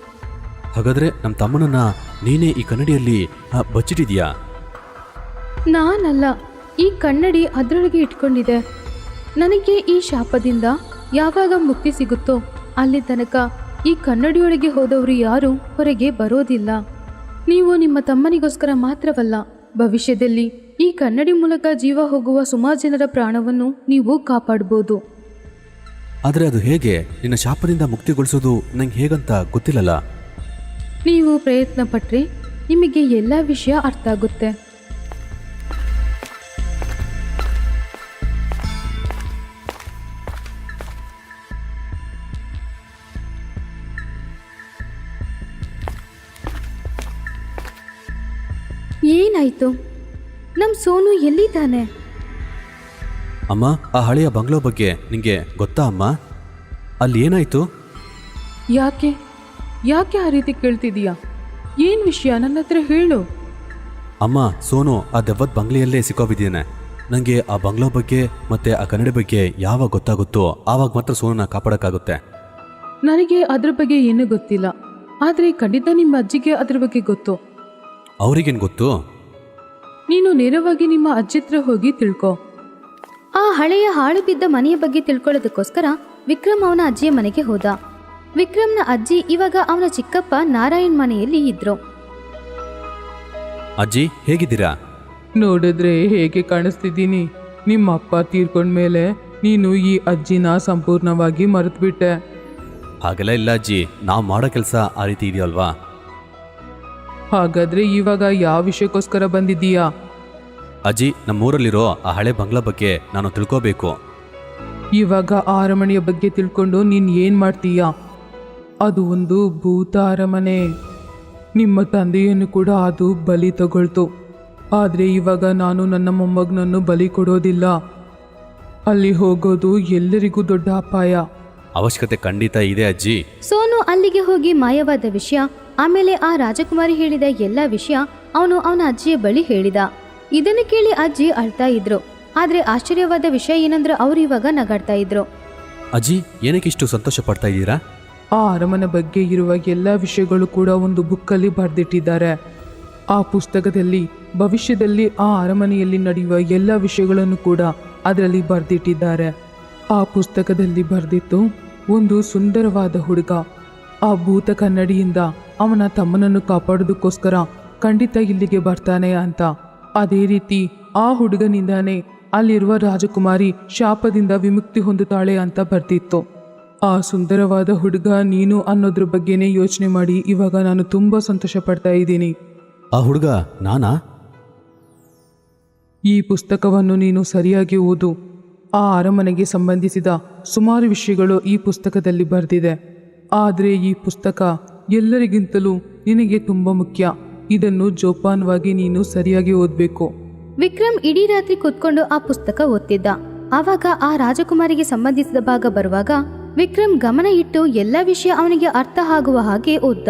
ಹಾಗಾದ್ರೆ ನಮ್ಮ ತಮ್ಮನನ್ನ ನೀನೇ ಈ ಕನ್ನಡಿಯಲ್ಲಿ ಬಚ್ಚಿಟ್ಟಿದ್ಯಾ? ನಾನಲ್ಲ, ಈ ಕನ್ನಡಿ ಅದರೊಳಗೆ ಇಟ್ಕೊಂಡಿದೆ. ನನಗೆ ಈ ಶಾಪದಿಂದ ಯಾವಾಗ ಮುಕ್ತಿ ಸಿಗುತ್ತೋ ಅಲ್ಲಿ ತನಕ ಈ ಕನ್ನಡಿಯೊಳಗೆ ಹೋದವರು ಯಾರೂ ಹೊರಗೆ ಬರೋದಿಲ್ಲ. ನೀವು ನಿಮ್ಮ ತಮ್ಮನಿಗೋಸ್ಕರ ಮಾತ್ರವಲ್ಲ, ಭವಿಷ್ಯದಲ್ಲಿ ಈ ಕನ್ನಡಿ ಮೂಲಕ ಜೀವ ಹೋಗುವ ಸುಮಾರು ಜನರ ಪ್ರಾಣವನ್ನು ನೀವು ಕಾಪಾಡ್ಬೋದು. ಆದರೆ ಅದು ಹೇಗೆ? ನಿನ್ನ ಶಾಪದಿಂದ ಮುಕ್ತಿಗೊಳಿಸೋದು ನಂಗೆ ಹೇಗಂತ ಗೊತ್ತಿಲ್ಲಲ್ಲ. ನೀವು ಪ್ರಯತ್ನ ಪಟ್ಟರೆ ನಿಮಗೆ ಎಲ್ಲ ವಿಷಯ ಅರ್ಥ ಆಗುತ್ತೆ. ಏನಾಯ್ತು? ನಮ್ಮ ಸೋನು ಎಲ್ಲಿದ್ದಾನೆ? ಅಮ್ಮ, ಆ ಹಳೆಯ ಬಂಗ್ಲೋ ಬಗ್ಗೆ ನಿಂಗೆ ಗೊತ್ತಾ ಅಮ್ಮ? ಅಲ್ಲಿ ಏನಾಯ್ತು? ಯಾಕೆ ಯಾಕೆ ಆ ರೀತಿ ಕೇಳ್ತಿದೀಯಾ? ಏನು ವಿಷಯ ನನ್ನ ಹತ್ರ ಹೇಳು. ಅಮ್ಮ, ಸೋನು ಆ ದೆವ್ವದ ಬಂಗ್ಲೆಯಲ್ಲೇ ಸಿಕ್ಕೋಬಿದ್ದೇನೆ. ನನಗೆ ಆ ಬಂಗ್ಲೋ ಬಗ್ಗೆ ಮತ್ತೆ ಆ ಕನ್ನಡಿ ಬಗ್ಗೆ ಯಾವಾಗ ಗೊತ್ತಾಗುತ್ತೋ ಆವಾಗ ಮಾತ್ರ ಸೋನನ್ನ ಕಾಪಾಡೋಕ್ಕಾಗುತ್ತೆ. ನನಗೆ ಅದ್ರ ಬಗ್ಗೆ ಏನೂ ಗೊತ್ತಿಲ್ಲ, ಆದರೆ ಖಂಡಿತ ನಿಮ್ಮ ಅಜ್ಜಿಗೆ ಅದ್ರ ಬಗ್ಗೆ ಗೊತ್ತು. ಅವ್ರಿಗೇನು ಗೊತ್ತು? ನೀನು ನೇರವಾಗಿ ನಿಮ್ಮ ಅಜ್ಜಿ ಹತ್ರ ಹೋಗಿ ತಿಳ್ಕೊ. ಆ ಹಳೆಯ ಹಾಳು ಬಿದ್ದ ಮನೆಯ ಬಗ್ಗೆ ತಿಳ್ಕೊಳ್ಳೋದಕ್ಕೋಸ್ಕರ ವಿಕ್ರಮ್ ಅವನ ಅಜ್ಜಿಯ ಮನೆಗೆ ಹೋದ. ವಿಕ್ರಮ್ನ ಅಜ್ಜಿ ಇವಾಗ ಅವನ ಚಿಕ್ಕಪ್ಪ ನಾರಾಯಣ್ ಮನೆಯಲ್ಲಿ ಇದ್ರು. ಅಜ್ಜಿ, ಹೇಗಿದ್ದೀರಾ? ನೋಡಿದ್ರೆ ಹೇಗೆ ಕಾಣಿಸ್ತಿದ್ದೀನಿ? ನಿಮ್ಮ ಅಪ್ಪ ತೀರ್ಕೊಂಡ್ಮೇಲೆ ನೀನು ಈ ಅಜ್ಜಿನ ಸಂಪೂರ್ಣವಾಗಿ ಮರೆತುಬಿಟ್ಟೆ. ಹಾಗೆಲ್ಲ ಇಲ್ಲ ಅಜ್ಜಿ, ನಾವು ಮಾಡೋ ಕೆಲಸ ಆ ರೀತಿ ಇದೆಯಲ್ವಾ. ಹಾಗಾದ್ರೆ ಇವಾಗ ಯಾವ ವಿಷಯಕ್ಕೋಸ್ಕರ ಬಂದಿದ್ದೀಯಾ? ಅಜ್ಜಿ, ನಮ್ಮೂರಲ್ಲಿರೋ ಆ ಹಳೆ ಬಂಗ್ಲಾ ಬಗ್ಗೆ ನಾನು ತಿಳ್ಕೋಬೇಕು. ಇವಾಗ ಆ ಅರಮನೆಯ ಬಗ್ಗೆ ತಿಳ್ಕೊಂಡು ನೀನು ಏನು ಮಾಡ್ತೀಯಾ? ಅದು ಒಂದು ಭೂತ ಅರಮನೆ. ನಿಮ್ಮ ತಂದೆಯನ್ನು ಕೂಡ ಅದು ಬಲಿ ತಗೊಳ್ತು. ಆದರೆ ಇವಾಗ ನಾನು ನನ್ನ ಮೊಮ್ಮಗನನ್ನು ಬಲಿ ಕೊಡೋದಿಲ್ಲ. ಅಲ್ಲಿ ಹೋಗೋದು ಎಲ್ಲರಿಗೂ ದೊಡ್ಡ ಅಪಾಯ. ಅವಶ್ಯಕತೆ ಖಂಡಿತ ಇದೆ ಅಜ್ಜಿ. ಸೋನು ಅಲ್ಲಿಗೆ ಹೋಗಿ ಮಾಯವಾದ ವಿಷಯ, ಆಮೇಲೆ ಆ ರಾಜಕುಮಾರಿ ಹೇಳಿದ ಎಲ್ಲ ವಿಷಯ ಅವನು ಅವನ ಅಜ್ಜಿಯ ಬಳಿ ಹೇಳಿದ. ಇದನ್ನು ಕೇಳಿ ಅಜ್ಜಿ ಅಳ್ತಾ ಇದ್ರು. ಆದ್ರೆ ಆಶ್ಚರ್ಯವಾದ ವಿಷಯ ಏನಂದ್ರೆ ಅವ್ರು ಇವಾಗ ನಗಾಡ್ತಾ ಇದ್ರು. ಅಜ್ಜಿ, ಏನಕ್ಕಿಷ್ಟು ಸಂತೋಷ ಪಡ್ತಾ ಇದ್ದೀರಾ? ಆ ಅರಮನೆ ಬಗ್ಗೆ ಇರುವ ಎಲ್ಲ ವಿಷಯಗಳು ಕೂಡ ಒಂದು ಬುಕ್ಕಲ್ಲಿ ಬರೆದಿಟ್ಟಿದ್ದಾರೆ. ಆ ಪುಸ್ತಕದಲ್ಲಿ ಭವಿಷ್ಯದಲ್ಲಿ ಆ ಅರಮನೆಯಲ್ಲಿ ನಡೆಯುವ ಎಲ್ಲ ವಿಷಯಗಳನ್ನು ಕೂಡ ಅದರಲ್ಲಿ ಬರೆದಿಟ್ಟಿದ್ದಾರೆ. ಆ ಪುಸ್ತಕದಲ್ಲಿ ಬರೆದಿತ್ತು, ಒಂದು ಸುಂದರವಾದ ಹುಡುಗ ಆ ಭೂತ ಕನ್ನಡಿಯಿಂದ ಅವನ ತಮ್ಮನನ್ನು ಕಾಪಾಡೋದಕ್ಕೋಸ್ಕರ ಖಂಡಿತ ಇಲ್ಲಿಗೆ ಬರ್ತಾನೆ ಅಂತ. ಅದೇ ರೀತಿ ಆ ಹುಡುಗನಿಂದಾನೇ ಅಲ್ಲಿರುವ ರಾಜಕುಮಾರಿ ಶಾಪದಿಂದ ವಿಮುಕ್ತಿ ಹೊಂದುತ್ತಾಳೆ ಅಂತ ಬರ್ತಿತ್ತು. ಆ ಸುಂದರವಾದ ಹುಡುಗ ನೀನು ಅನ್ನೋದ್ರ ಬಗ್ಗೆನೇ ಯೋಚನೆ ಮಾಡಿ ಇವಾಗ ನಾನು ತುಂಬ ಸಂತೋಷ ಪಡ್ತಾ ಇದ್ದೀನಿ. ಆ ಹುಡುಗ ನಾನಾ? ಈ ಪುಸ್ತಕವನ್ನು ನೀನು ಸರಿಯಾಗಿ ಓದು. ಆ ಅರಮನೆಗೆ ಸಂಬಂಧಿಸಿದ ಸುಮಾರು ವಿಷಯಗಳು ಈ ಪುಸ್ತಕದಲ್ಲಿ ಬರೆದಿದೆ. ಆದರೆ ಈ ಪುಸ್ತಕ ಎಲ್ಲರಿಗಿಂತಲೂ ನಿನಗೆ ತುಂಬ ಮುಖ್ಯ. ಇದನ್ನು ಜೋಪಾನವಾಗಿ ನೀನು ಸರಿಯಾಗಿ ಓದಬೇಕು. ವಿಕ್ರಮ್ ಇಡೀ ರಾತ್ರಿ ಕೂತ್ಕೊಂಡು ಆ ಪುಸ್ತಕ ಓದ್ತಿದ್ದ. ಆವಾಗ ಆ ರಾಜಕುಮಾರಿಗೆ ಸಂಬಂಧಿಸಿದ ಭಾಗ ಬರುವಾಗ ವಿಕ್ರಮ್ ಗಮನ ಇಟ್ಟು ಎಲ್ಲ ವಿಷಯ ಅವನಿಗೆ ಅರ್ಥ ಆಗುವ ಹಾಗೆ ಓದ್ದ.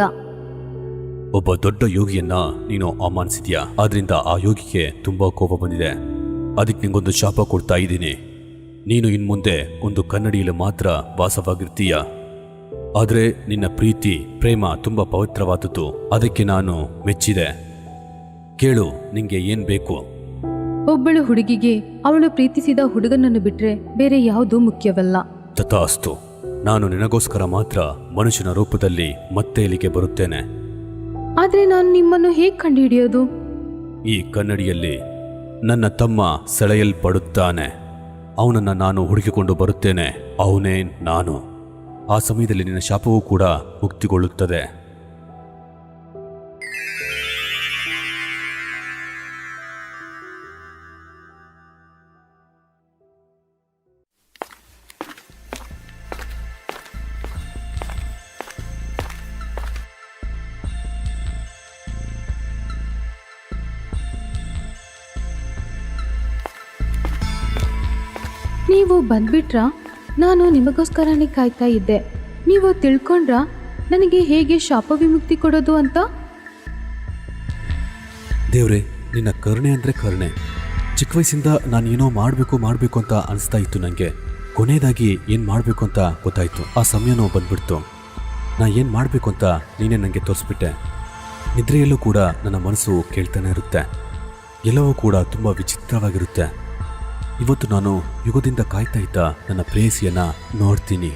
ಒಬ್ಬ ದೊಡ್ಡ ಯೋಗಿಯನ್ನ ನೀನು ಅವಮಾನಿಸಿದ್ಯಾ. ಆದ್ರಿಂದ ಆ ಯೋಗಿಗೆ ತುಂಬಾ ಕೋಪ ಬಂದಿದೆ. ಅದಕ್ಕೆ ನಿಂಗೊಂದು ಶಾಪ ಕೊಡ್ತಾ ಇದ್ದೀನಿ. ನೀನು ಇನ್ಮುಂದೆ ಒಂದು ಕನ್ನಡಿಯಲ್ಲಿ ಮಾತ್ರ ವಾಸವಾಗಿರ್ತೀಯ. ಆದರೆ ನಿನ್ನ ಪ್ರೀತಿ ಪ್ರೇಮ ತುಂಬಾ ಪವಿತ್ರವಾದದ್ದು. ಅದಕ್ಕೆ ನಾನು ಮೆಚ್ಚಿದೆ. ಕೇಳು, ನಿಂಗೆ ಏನ್ ಬೇಕು? ಒಬ್ಬಳು ಹುಡುಗಿಗೆ ಅವಳು ಪ್ರೀತಿಸಿದ ಹುಡುಗನನ್ನು ಬಿಟ್ರೆ ಬೇರೆ ಯಾವುದೂ ಮುಖ್ಯವಲ್ಲ. ತಥಾಸ್ತು. ನಾನು ನಿನಗೋಸ್ಕರ ಮಾತ್ರ ಮನುಷ್ಯನ ರೂಪದಲ್ಲಿ ಮತ್ತೆ ಇಲ್ಲಿಗೆ ಬರುತ್ತೇನೆ. ಆದ್ರೆ ನಾನು ನಿಮ್ಮನ್ನು ಹೇಗೆ ಕಂಡುಹಿಡಿಯೋದು? ಈ ಕನ್ನಡಿಯಲ್ಲಿ ನನ್ನ ತಮ್ಮ ಸೆಳೆಯಲ್ಪಡುತ್ತಾನೆ. ಅವನನ್ನು ನಾನು ಹುಡುಕಿಕೊಂಡು ಬರುತ್ತೇನೆ. ಅವನೇ ನಾನು. ಆ ಸಮಯದಲ್ಲಿ ನಿನ್ನ ಶಾಪವೂ ಕೂಡ ಮುಕ್ತಿಗೊಳ್ಳುತ್ತದೆ. ನೀವು ಬಂದ್ಬಿಟ್ರಾ? ನಾನು ನಿಮಗೋಸ್ಕರನೇ ಕಾಯ್ತಾ ಇದ್ದೆ. ನೀವು ತಿಳ್ಕೊಂಡ್ರಾ ನನಗೆ ಹೇಗೆ ಶಾಪ ವಿಮುಕ್ತಿ ಕೊಡೋದು ಅಂತ? ದೇವ್ರೆ, ನಿನ್ನ ಕರುಣೆ ಅಂದರೆ ಕರುಣೆ. ಚಿಕ್ಕ ವಯಸ್ಸಿಂದ ನಾನು ಏನೋ ಮಾಡಬೇಕು ಅಂತ ಅನಿಸ್ತಾ ಇತ್ತು ನನಗೆ. ಕೊನೆಯದಾಗಿ ಏನು ಮಾಡಬೇಕು ಅಂತ ಗೊತ್ತಾಯಿತು. ಆ ಸಮಯನೂ ಬಂದ್ಬಿಡ್ತು. ನಾ ಏನು ಮಾಡಬೇಕು ಅಂತ ನೀನೇ ನನಗೆ ತೋರಿಸ್ಬಿಟ್ಟೆ. ನಿದ್ರೆಯಲ್ಲೂ ಕೂಡ ನನ್ನ ಮನಸ್ಸು ಕೇಳ್ತಾನೆ ಇರುತ್ತೆ. ಎಲ್ಲವೂ ಕೂಡ ತುಂಬ ವಿಚಿತ್ರವಾಗಿರುತ್ತೆ. ಇವತ್ತು ನಾನು ಯುಗದಿಂದ ಕಾಯ್ತಾ ಇದ್ದ ನನ್ನ ಪ್ರೇಯಸಿಯನ್ನು ನೋಡ್ತೀನಿ.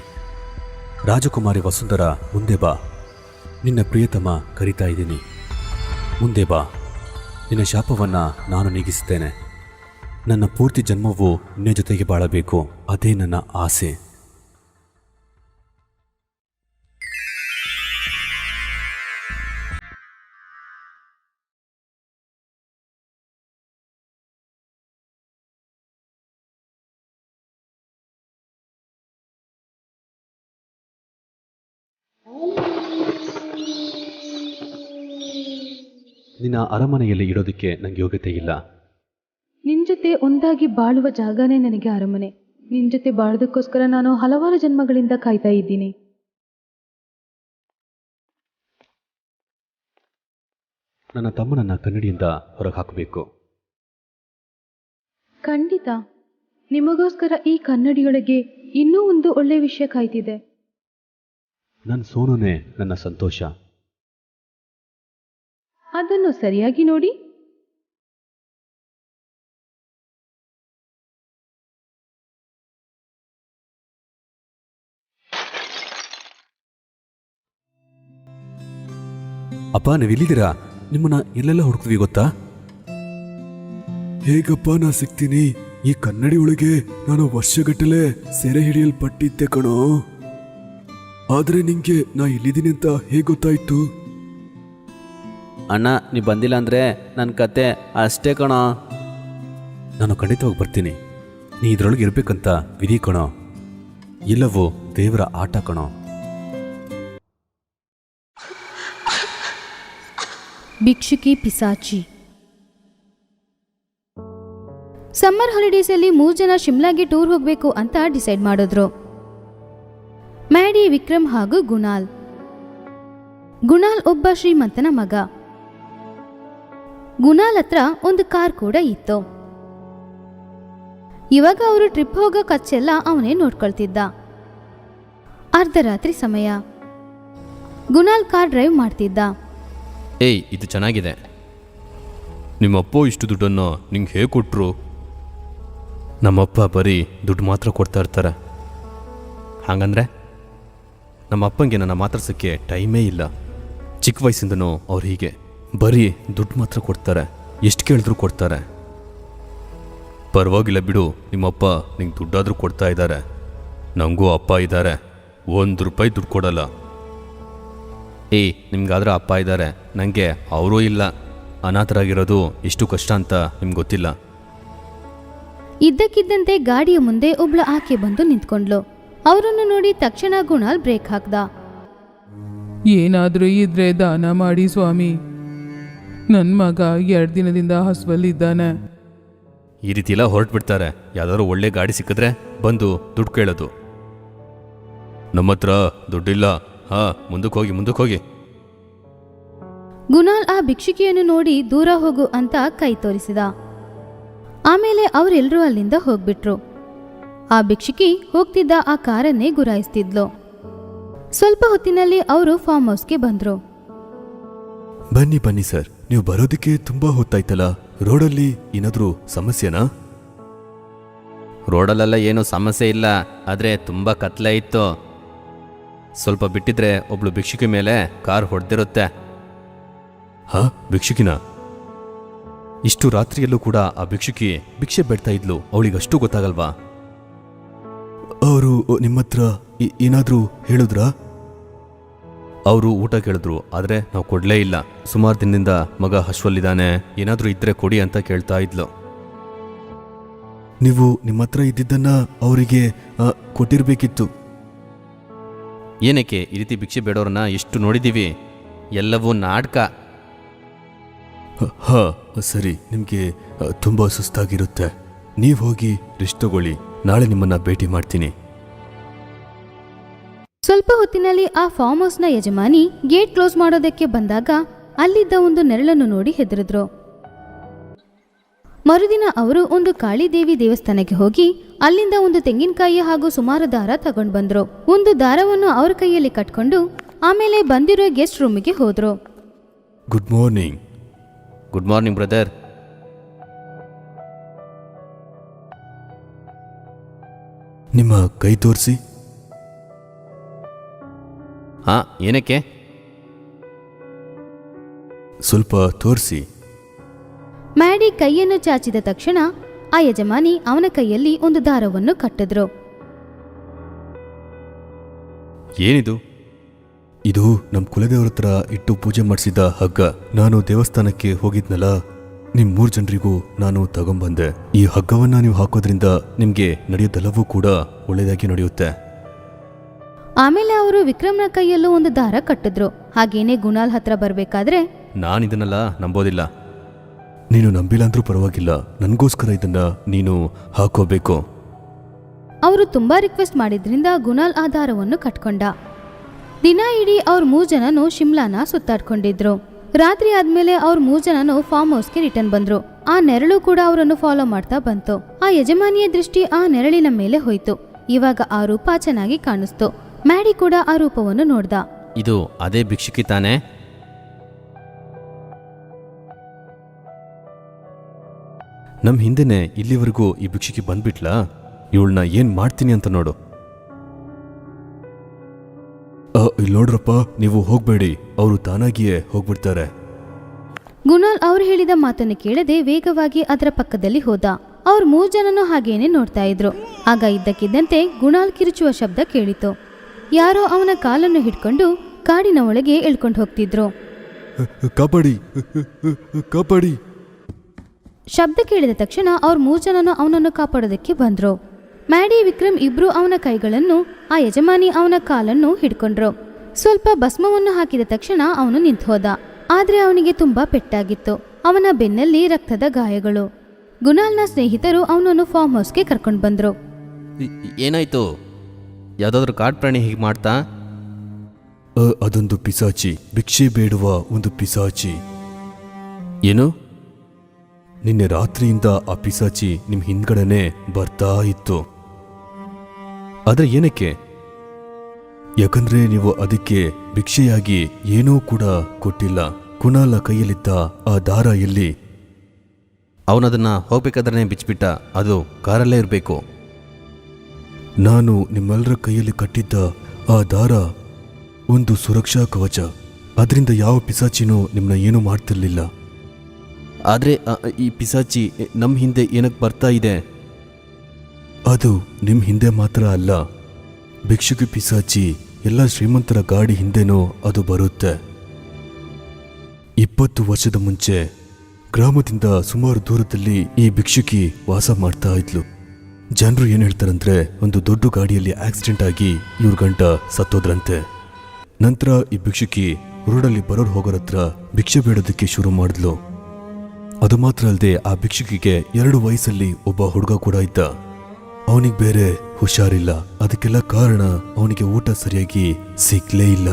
ರಾಜಕುಮಾರಿ ವಸುಂಧರ, ಮುಂದೆ ಬಾ. ನಿನ್ನ ಪ್ರಿಯತಮ ಕರಿತಾ ಇದ್ದೀನಿ. ಮುಂದೆ ಬಾ. ನಿನ್ನ ಶಾಪವನ್ನು ನಾನು ನೀಗಿಸ್ತೇನೆ. ನನ್ನ ಪೂರ್ತಿ ಜನ್ಮವು ನಿನ್ನ ಜೊತೆಗೆ ಬಾಳಬೇಕು. ಅದೇ ನನ್ನ ಆಸೆ. ನಿನ್ನ ಅರಮನೆಯಲ್ಲಿ ಇಡೋದಕ್ಕೆ ನನಗೆ ಯೋಗ್ಯತೆ ಇಲ್ಲ. ನಿನ್ ಜೊತೆ ಒಂದಾಗಿ ಬಾಳುವ ಜಾಗನೇ ನನಗೆ ಅರಮನೆ. ನಿನ್ ಜೊತೆ ಬಾಳೋದಕ್ಕೋಸ್ಕರ ನಾನು ಹಲವಾರು ಜನ್ಮಗಳಿಂದ ಕಾಯ್ತಾ ಇದ್ದೀನಿ. ನನ್ನ ತಮ್ಮನನ್ನ ಕನ್ನಡಿಯಿಂದ ಹೊರಗೆ ಹಾಕಬೇಕು. ಖಂಡಿತ. ನಿಮಗೋಸ್ಕರ ಈ ಕನ್ನಡಿಯೊಳಗೆ ಇನ್ನೂ ಒಂದು ಒಳ್ಳೆ ವಿಷಯ ಕಾಯ್ತಿದೆ. ನನ್ನ ಸೋನುನೇ ನನ್ನ ಸಂತೋಷ. ಅದನ್ನು ಸರಿಯಾಗಿ ನೋಡಿ. ಅಪ್ಪ, ನೀವಿಲ್ಲಿದ್ದೀರಾ? ನಿಮ್ಮನ್ನ ಎಲ್ಲೆಲ್ಲ ಹುಡುಕ್ತೀವಿ ಗೊತ್ತಾ? ಹೇಗಪ್ಪ ನಾ ಸಿಗ್ತೀನಿ? ಈ ಕನ್ನಡಿ ಒಳಗೆ ನಾನು ವರ್ಷಗಟ್ಟಲೆ ಸೆರೆ ಹಿಡಿಯಲ್ಪಟ್ಟಿದ್ದೆ ಕಣೋ. ಆದ್ರೆ ನಿಂಗೆ ನಾ ಇಲ್ಲಿದ್ದೀನಿ ಅಂತ ಹೇಗೆ ಗೊತ್ತಾಯ್ತು? ಅಣ್ಣ, ನೀ ಬಂದಿಲ್ಲ ಅಂದರೆ ನನ್ನ ಕತೆ ಅಷ್ಟೇ ಕಣೋ. ನಾನು ಖಂಡಿತವಾಗಿ ಬರ್ತೀನಿ. ನೀ ಇದ್ರೊಳಗೆ ಇರ್ಬೇಕಂತ ವಿಧಿ ಕಣೋ. ಎಲ್ಲವೂ ದೇವರ ಆಟ ಕಣೋ. ಭಿಕ್ಷುಕಿ ಪಿಸಾಚಿ. ಸಮ್ಮರ್ ಹಾಲಿಡೇಸ್ ಅಲ್ಲಿ 3 ಜನ ಶಿಮ್ಲಾಗೆ ಟೂರ್ ಹೋಗ್ಬೇಕು ಅಂತ ಡಿಸೈಡ್ ಮಾಡಿದ್ರು. ಮ್ಯಾಡಿ, ವಿಕ್ರಮ್ ಹಾಗೂ ಗುಣಾಲ್. ಗುಣಾಲ್ ಒಬ್ಬ ಶ್ರೀಮಂತನ ಮಗ. ಗುಣಾಲ್ ಹತ್ರ ಒಂದು ಕಾರ್ ಕೂಡ ಇತ್ತು. ಇವಾಗ ಅವರು ಟ್ರಿಪ್ ಹೋಗೋ ಖರ್ಚೆಲ್ಲ ಅವನೇ ನೋಡ್ಕೊಳ್ತಿದ್ದ. ಅರ್ಧರಾತ್ರಿ ಸಮಯ. ಗುಣಾಲ್ ಕಾರ್ ಡ್ರೈವ್ ಮಾಡ್ತಿದ್ದ. ಏಯ್, ಇದು ಚೆನ್ನಾಗಿದೆ. ನಿಮ್ಮಪ್ಪ ಇಷ್ಟು ದುಡ್ಡನ್ನು ನಿಂಗೆ ಹೇಗೆ ಕೊಟ್ಟರು? ನಮ್ಮಪ್ಪ ಬರೀ ದುಡ್ಡು ಮಾತ್ರ ಕೊಡ್ತಾ ಇರ್ತಾರೆ. ಹಾಗಂದ್ರೆ ನಮ್ಮಪ್ಪಂಗೆ ನನ್ನ ಮಾತಾಡ್ಸೋಕ್ಕೆ ಟೈಮೇ ಇಲ್ಲ. ಚಿಕ್ಕ ವಯಸ್ಸಿಂದನೂ ಅವ್ರು ಹೀಗೆ ಬರೀ ದುಡ್ಡು ಮಾತ್ರ ಕೊಡ್ತಾರೆ, ಎಷ್ಟು ಕೇಳಿದ್ರೂ ಕೊಡ್ತಾರೆ. ಪರವಾಗಿಲ್ಲ ಬಿಡು, ನಿಮ್ಮಪ್ಪ ನಿಂಗೆ ದುಡ್ಡಾದರೂ ಕೊಡ್ತಾ ಇದ್ದಾರೆ. ನನಗೂ ಅಪ್ಪ ಇದ್ದಾರೆ, ₹1 ದುಡ್ಡು ಕೊಡಲ್ಲ. ನಿಮ್ಗಾದ್ರೆ ಅಪ್ಪ ಇದ್ದಾರೆ, ನನಗೆ ಅವರೂ ಇಲ್ಲ. ಅನಾಥರಾಗಿರೋದು ಎಷ್ಟು ಕಷ್ಟ ಅಂತ ನಿಮ್ಗೆ ಗೊತ್ತಿಲ್ಲ. ಇದ್ದಕ್ಕಿದ್ದಂತೆ ಗಾಡಿಯ ಮುಂದೆ ಒಬ್ಳು ಆಕೆ ಬಂದು ನಿಂತ್ಕೊಂಡ್ಲು. ಅವರನ್ನು ನೋಡಿ ತಕ್ಷಣ ಗುಣಾಲ್ ಬ್ರೇಕ್ ಹಾಕ್ದ. ಏನಾದರೂ ಇದ್ರೆ ದಾನ ಮಾಡಿ ಸ್ವಾಮಿ. ನನ್ನ ಮಗ 2 ದಿನದಿಂದ ಹಸುವಲ್ಲಿದ್ದಾನೆ. ಈ ರೀತಿ ಎಲ್ಲ ಹೊರಟ್ಬಿಡ್ತಾರೆ. ಯಾವ್ದಾದ್ರು ಒಳ್ಳೆ ಗಾಡಿ ಸಿಕ್ಕಿದ್ರೆ ಬಂದು ದುಡ್ಡು ಕೇಳೋದು. ನಮ್ಮ ಹತ್ರ ದುಡ್ಡಿಲ್ಲ. ಮುಂದಕ್ಕೆ ಹೋಗಿ. ಗುಣಾಲ್ ಆ ಭಿಕ್ಷುಕಿಯನ್ನು ನೋಡಿ ದೂರ ಹೋಗು ಅಂತ ಕೈ ತೋರಿಸಿದ. ಆಮೇಲೆ ಅವರೆಲ್ಲರೂ ಅಲ್ಲಿಂದ ಹೋಗ್ಬಿಟ್ರು. ಆ ಭಿಕ್ಷುಕಿ ಹೋಗ್ತಿದ್ದ ಆ ಕಾರನ್ನೇ ಗುರಾಯಿಸ್ತಿದ್ಲು. ಸ್ವಲ್ಪ ಹೊತ್ತಿನಲ್ಲಿ ಅವರು ಫಾರ್ಮ್ ಹೌಸ್ಗೆ ಬಂದ್ರು. ಬನ್ನಿ ಸರ್, ನೀವು ಬರೋದಕ್ಕೆ ತುಂಬಾ ಹೊತ್ತಾಯ್ತಲ್ಲ. ರೋಡಲ್ಲಿ ಏನಾದರೂ ಸಮಸ್ಯೆನಾ? ರೋಡಲ್ಲೆಲ್ಲ ಏನೂ ಸಮಸ್ಯೆ ಇಲ್ಲ, ಆದರೆ ತುಂಬ ಕತ್ಲೆ ಇತ್ತು. ಸ್ವಲ್ಪ ಬಿಟ್ಟಿದ್ರೆ ಒಬ್ಳು ಭಿಕ್ಷುಕಿ ಮೇಲೆ ಕಾರ್ ಹೊಡೆದಿರುತ್ತೆ. ಭಿಕ್ಷುಕಿನ? ಇಷ್ಟು ರಾತ್ರಿಯಲ್ಲೂ ಕೂಡ ಆ ಭಿಕ್ಷುಕಿ ಭಿಕ್ಷೆ ಬೇಡ್ತಾ ಇದ್ಲು. ಅವಳಿಗಷ್ಟು ಗೊತ್ತಾಗಲ್ವಾ? ಅವರು ನಿಮ್ಮ ಹತ್ರ ಏನಾದರೂ ಹೇಳಿದ್ರಾ? ಅವರು ಊಟ ಕೇಳಿದ್ರು, ಆದರೆ ನಾವು ಕೊಡಲೇ ಇಲ್ಲ. ಸುಮಾರು ದಿನದಿಂದ ಮಗ ಹಶ್ವಲ್ಲಿದ್ದಾನೆ, ಏನಾದರೂ ಇದ್ರೆ ಕೊಡಿ ಅಂತ ಕೇಳ್ತಾ ಇದ್ಲು. ನೀವು ನಿಮ್ಮ ಹತ್ರ ಇದ್ದಿದ್ದನ್ನ ಅವರಿಗೆ ಕೊಟ್ಟಿರಬೇಕಿತ್ತು. ಏನಕ್ಕೆ ಈ ರೀತಿ ಭಿಕ್ಷೆ ಬೇಡೋರನ್ನ ಎಷ್ಟು ನೋಡಿದ್ದೀವಿ. ಎಲ್ಲವೂ ನಾಟಕ. ಸರಿ, ನಿಮಗೆ ತುಂಬ ಸುಸ್ತಾಗಿರುತ್ತೆ. ನೀವು ಹೋಗಿ ರೆಸ್ಟ್ ತಗೊಳ್ಳಿ. ನಾಳೆ ನಿಮ್ಮನ್ನ ಭೇಟಿ ಮಾಡ್ತೀನಿ. ಸ್ವಲ್ಪ ಹೊತ್ತಿನಲ್ಲಿ ಆ ಫಾರ್ಮ್ ಹೌಸ್ನ ಯಜಮಾನಿ ಗೇಟ್ ಕ್ಲೋಸ್ ಮಾಡೋದಕ್ಕೆ ಬಂದಾಗ ಅಲ್ಲಿದ್ದ ಒಂದು ನೆರಳನ್ನು ನೋಡಿ ಹೆದರಿದ್ರು. ಮರುದಿನ ಅವರು ಒಂದು ಕಾಳಿದೇವಿ ದೇವಸ್ಥಾನಕ್ಕೆ ಹೋಗಿ ಅಲ್ಲಿಂದ ಒಂದು ತೆಂಗಿನಕಾಯಿ ಹಾಗೂ ಸುಮಾರು ದಾರ ತಗೊಂಡು ಬಂದ್ರು. ಒಂದು ದಾರವನ್ನು ಅವ್ರ ಕೈಯಲ್ಲಿ ಕಟ್ಕೊಂಡು ಆಮೇಲೆ ಬಂದಿರೋ ಗೆಸ್ಟ್ ರೂಮಿಗೆ ಹೋದ್ರು. Good morning. Good morning brother. ನಿಮ್ಮ ಕೈ ತೋರಿಸಿ. ಏನಕ್ಕೆ? ಸ್ವಲ್ಪ ತೋರಿಸಿ. ಮ್ಯಾಡಿ ಕೈಯನ್ನು ಚಾಚಿದ ತಕ್ಷಣ ಆ ಯಜಮಾನಿ ಅವನ ಕೈಯಲ್ಲಿ ಒಂದು ದಾರವನ್ನು ಕಟ್ಟಿದ್ರು. ಏನಿದು? ಇದು ನಮ್ಮ ಕುಲದೇವ್ರ ಹತ್ರ ಇಟ್ಟು ಪೂಜೆ ಮಾಡಿಸಿದ ಹಗ್ಗ. ನಾನು ದೇವಸ್ಥಾನಕ್ಕೆ ಹೋಗಿದ್ನಲ್ಲ, ನಿಮ್ 3 ಜನರಿಗೂ ನಾನು ತಗೊಂಬಂದೆ. ಈ ಹಗ್ಗವನ್ನ ನೀವು ಹಾಕೋದ್ರಿಂದ ನಿಮ್ಗೆ ನಡೆಯೋದೆಲ್ಲವೂ ಕೂಡ ಒಳ್ಳೆಯದಾಗಿ ನಡೆಯುತ್ತೆ. ಆಮೇಲೆ ಅವರು ವಿಕ್ರಮ್ನ ಕೈಯಲ್ಲೂ ಒಂದು ದಾರ ಕಟ್ಟಿದ್ರು. ಹಾಗೇನೆ ಗುಣಾಲ್ ಹತ್ರ ಬರ್ಬೇಕಾದ್ರೆ, ನಾನಿದನ್ನೆಲ್ಲ ನಂಬೋದಿಲ್ಲ. ನೀನು ನಂಬಿಲ್ಲ ಅಂದ್ರೂ ಪರವಾಗಿಲ್ಲ, ನನಗೋಸ್ಕರ ಇದನ್ನ ನೀನು ಹಾಕೋಬೇಕು. ಅವರು ತುಂಬಾ ರಿಕ್ವೆಸ್ಟ್ ಮಾಡಿದ್ರಿಂದ ಗುಣಾಲ್ ಆ ದಾರವನ್ನು ಕಟ್ಕೊಂಡ. ದಿನ ಇಡೀ ಅವ್ರ 3 ಜನನು ಶಿಮ್ಲಾನ ಸುತ್ತಾಡ್ಕೊಂಡಿದ್ರು. ರಾತ್ರಿ ಆದ್ಮೇಲೆ ಅವ್ರ 3 ಜನನು ಫಾರ್ಮ್ ಹೌಸ್ಗೆ ರಿಟರ್ನ್ ಬಂದ್ರು. ಆ ನೆರಳು ಕೂಡ ಅವರನ್ನು ಫಾಲೋ ಮಾಡ್ತಾ ಬಂತು. ಆ ಯಜಮಾನಿಯ ದೃಷ್ಟಿ ಆ ನೆರಳಿನ ಮೇಲೆ ಹೋಯ್ತು. ಇವಾಗ ಆ ರೂಪ ಚೆನ್ನಾಗಿ ಕಾಣಿಸ್ತು. ಮ್ಯಾಡಿ ಕೂಡ ಆ ರೂಪವನ್ನು ನೋಡ್ದ. ಇದು ಅದೇ ಭಿಕ್ಷುಕಿ ತಾನೆ? ನಮ್ಮ ಹಿಂದೆನೆ ಇಲ್ಲಿವರೆಗೂ ಈ ಭಿಕ್ಷುಕಿ ಬಂದ್ಬಿಟ್ಲಾ? ಇವಳನ್ನ ಏನ್ ಮಾಡ್ತೀನಿ ಅಂತ ನೋಡು. ಇಲ್ಲಿ ನೋಡ್ರಪ್ಪ, ನೀವು ಹೋಗ್ಬೇಡಿ, ಅವರು ತಾನಾಗಿಯೇ ಹೋಗ್ಬಿಡ್ತಾರೆ. ಗುಣಾಲ್ ಅವ್ರು ಹೇಳಿದ ಮಾತನ್ನು ಕೇಳದೆ ವೇಗವಾಗಿ ಅದರ ಪಕ್ಕದಲ್ಲಿ ಹೋದ. ಅವ್ರ 3 ಜನನು ಹಾಗೇನೆ ನೋಡ್ತಾ ಇದ್ರು. ಆಗ ಇದ್ದಕ್ಕಿದ್ದಂತೆ ಗುಣಾಲ್ ಕಿರುಚುವ ಶಬ್ದ ಕೇಳಿತು. ಯಾರೋ ಅವನ ಕಾಲನ್ನು ಹಿಡ್ಕೊಂಡು ಕಾಡಿನ ಒಳಗೆ ಎಳ್ಕೊಂಡು ಹೋಗ್ತಿದ್ರು. ಕಾಪಾಡಿ, ಕಾಪಾಡಿ. ಶಬ್ದ ಕೇಳಿದ ತಕ್ಷಣ ಅವ್ರ 3 ಜನನು ಅವನನ್ನು ಕಾಪಾಡೋದಕ್ಕೆ ಬಂದ್ರು. ಮ್ಯಾಡಿ, ವಿಕ್ರಮ್ ಇಬ್ರು ಅವನ ಕೈಗಳನ್ನು, ಆ ಯಜಮಾನಿ ಅವನ ಕಾಲನ್ನು ಹಿಡ್ಕೊಂಡ್ರು. ಸ್ವಲ್ಪ ಭಸ್ಮವನ್ನು ಹಾಕಿದ ತಕ್ಷಣ ಅವನು ನಿಂತು ಹೋದ. ಆದ್ರೆ ಅವನಿಗೆ ತುಂಬಾ ಪೆಟ್ಟಾಗಿತ್ತು. ಅವನ ಬೆನ್ನಲ್ಲಿ ರಕ್ತದ ಗಾಯಗಳು. ಗುಣಾಲ್ನ ಸ್ನೇಹಿತರು ಅವನನ್ನು ಫಾರ್ಮ್ ಹೌಸ್ಗೆ ಕರ್ಕೊಂಡು ಬಂದ್ರು. ಏನಾಯ್ತು? ಯಾವುದಾದ್ರೂ ಕಾಡು ಪ್ರಾಣಿ ಹೀಗೆ ಮಾಡ್ತಾ? ಅದೊಂದು ಪಿಸಾಚಿ, ಭಿಕ್ಷೆ ಬೇಡುವ ಒಂದು ಪಿಸಾಚಿ. ಏನು? ನಿನ್ನೆ ರಾತ್ರಿಯಿಂದ ಆ ಪಿಸಾಚಿ ನಿಮ್ ಹಿಂದ್ಗಡೆನೆ ಬರ್ತಾ ಇತ್ತು. ಆದ್ರೆ ಏನಕ್ಕೆ? ಯಾಕಂದ್ರೆ ನೀವು ಅದಕ್ಕೆ ಭಿಕ್ಷೆಯಾಗಿ ಏನೂ ಕೂಡ ಕೊಟ್ಟಿಲ್ಲ. ಕುಣಾಲ ಕೈಯಲ್ಲಿದ್ದ ಆ ದಾರ ಎಲ್ಲಿ? ಅವನದನ್ನು ಹೋಗ್ಬೇಕಾದ್ರೆ ಬಿಚ್ಚಿಬಿಟ್ಟ. ಅದು ಕಾರಲ್ಲೇ ಇರಬೇಕು. ನಾನು ನಿಮ್ಮೆಲ್ಲರ ಕೈಯಲ್ಲಿ ಕಟ್ಟಿದ್ದ ಆ ದಾರ ಒಂದು ಸುರಕ್ಷಾ ಕವಚ. ಅದರಿಂದ ಯಾವ ಪಿಸಾಚಿನೂ ನಿಮ್ಮನ್ನ ಏನೂ ಮಾಡ್ತಿರ್ಲಿಲ್ಲ. ಆದರೆ ಈ ಪಿಸಾಚಿ ನಮ್ಮ ಹಿಂದೆ ಏನಕ್ಕೆ ಬರ್ತಾ ಇದೆ? ಅದು ನಿಮ್ಮ ಹಿಂದೆ ಮಾತ್ರ ಅಲ್ಲ, ಭಿಕ್ಷುಕಿ ಪಿಸಾಚಿ ಎಲ್ಲ ಶ್ರೀಮಂತರ ಗಾಡಿ ಹಿಂದೆನೂ ಅದು ಬರುತ್ತೆ. 20 ವರ್ಷದ ಮುಂಚೆ ಗ್ರಾಮದಿಂದ ಸುಮಾರು ದೂರದಲ್ಲಿ ಈ ಭಿಕ್ಷುಕಿ ವಾಸ ಮಾಡ್ತಾ ಇದ್ಲು. ಜನರು ಏನು ಹೇಳ್ತಾರಂದ್ರೆ, ಒಂದು ದೊಡ್ಡ ಗಾಡಿಯಲ್ಲಿ ಆಕ್ಸಿಡೆಂಟ್ ಆಗಿ ಇವ್ರ ಗಂಟ ಸತ್ತೋದ್ರಂತೆ. ನಂತರ ಈ ಭಿಕ್ಷುಕಿ ರೋಡಲ್ಲಿ ಬರೋರು ಹೋಗೋರ ಹತ್ರ ಭಿಕ್ಷೆ ಬೇಡೋದಕ್ಕೆ ಶುರು ಮಾಡಿದ್ಲು. ಅದು ಮಾತ್ರ ಅಲ್ಲದೆ ಆ ಭಿಕ್ಷುಕಿಗೆ 2 ವಯಸ್ಸಲ್ಲಿ ಒಬ್ಬ ಹುಡುಗ ಕೂಡ ಇದ್ದ. ಅವನಿಗೆ ಬೇರೆ ಹುಷಾರಿಲ್ಲ. ಅದಕ್ಕೆಲ್ಲ ಕಾರಣ ಅವನಿಗೆ ಊಟ ಸರಿಯಾಗಿ ಸಿಗ್ಲೇ ಇಲ್ಲ.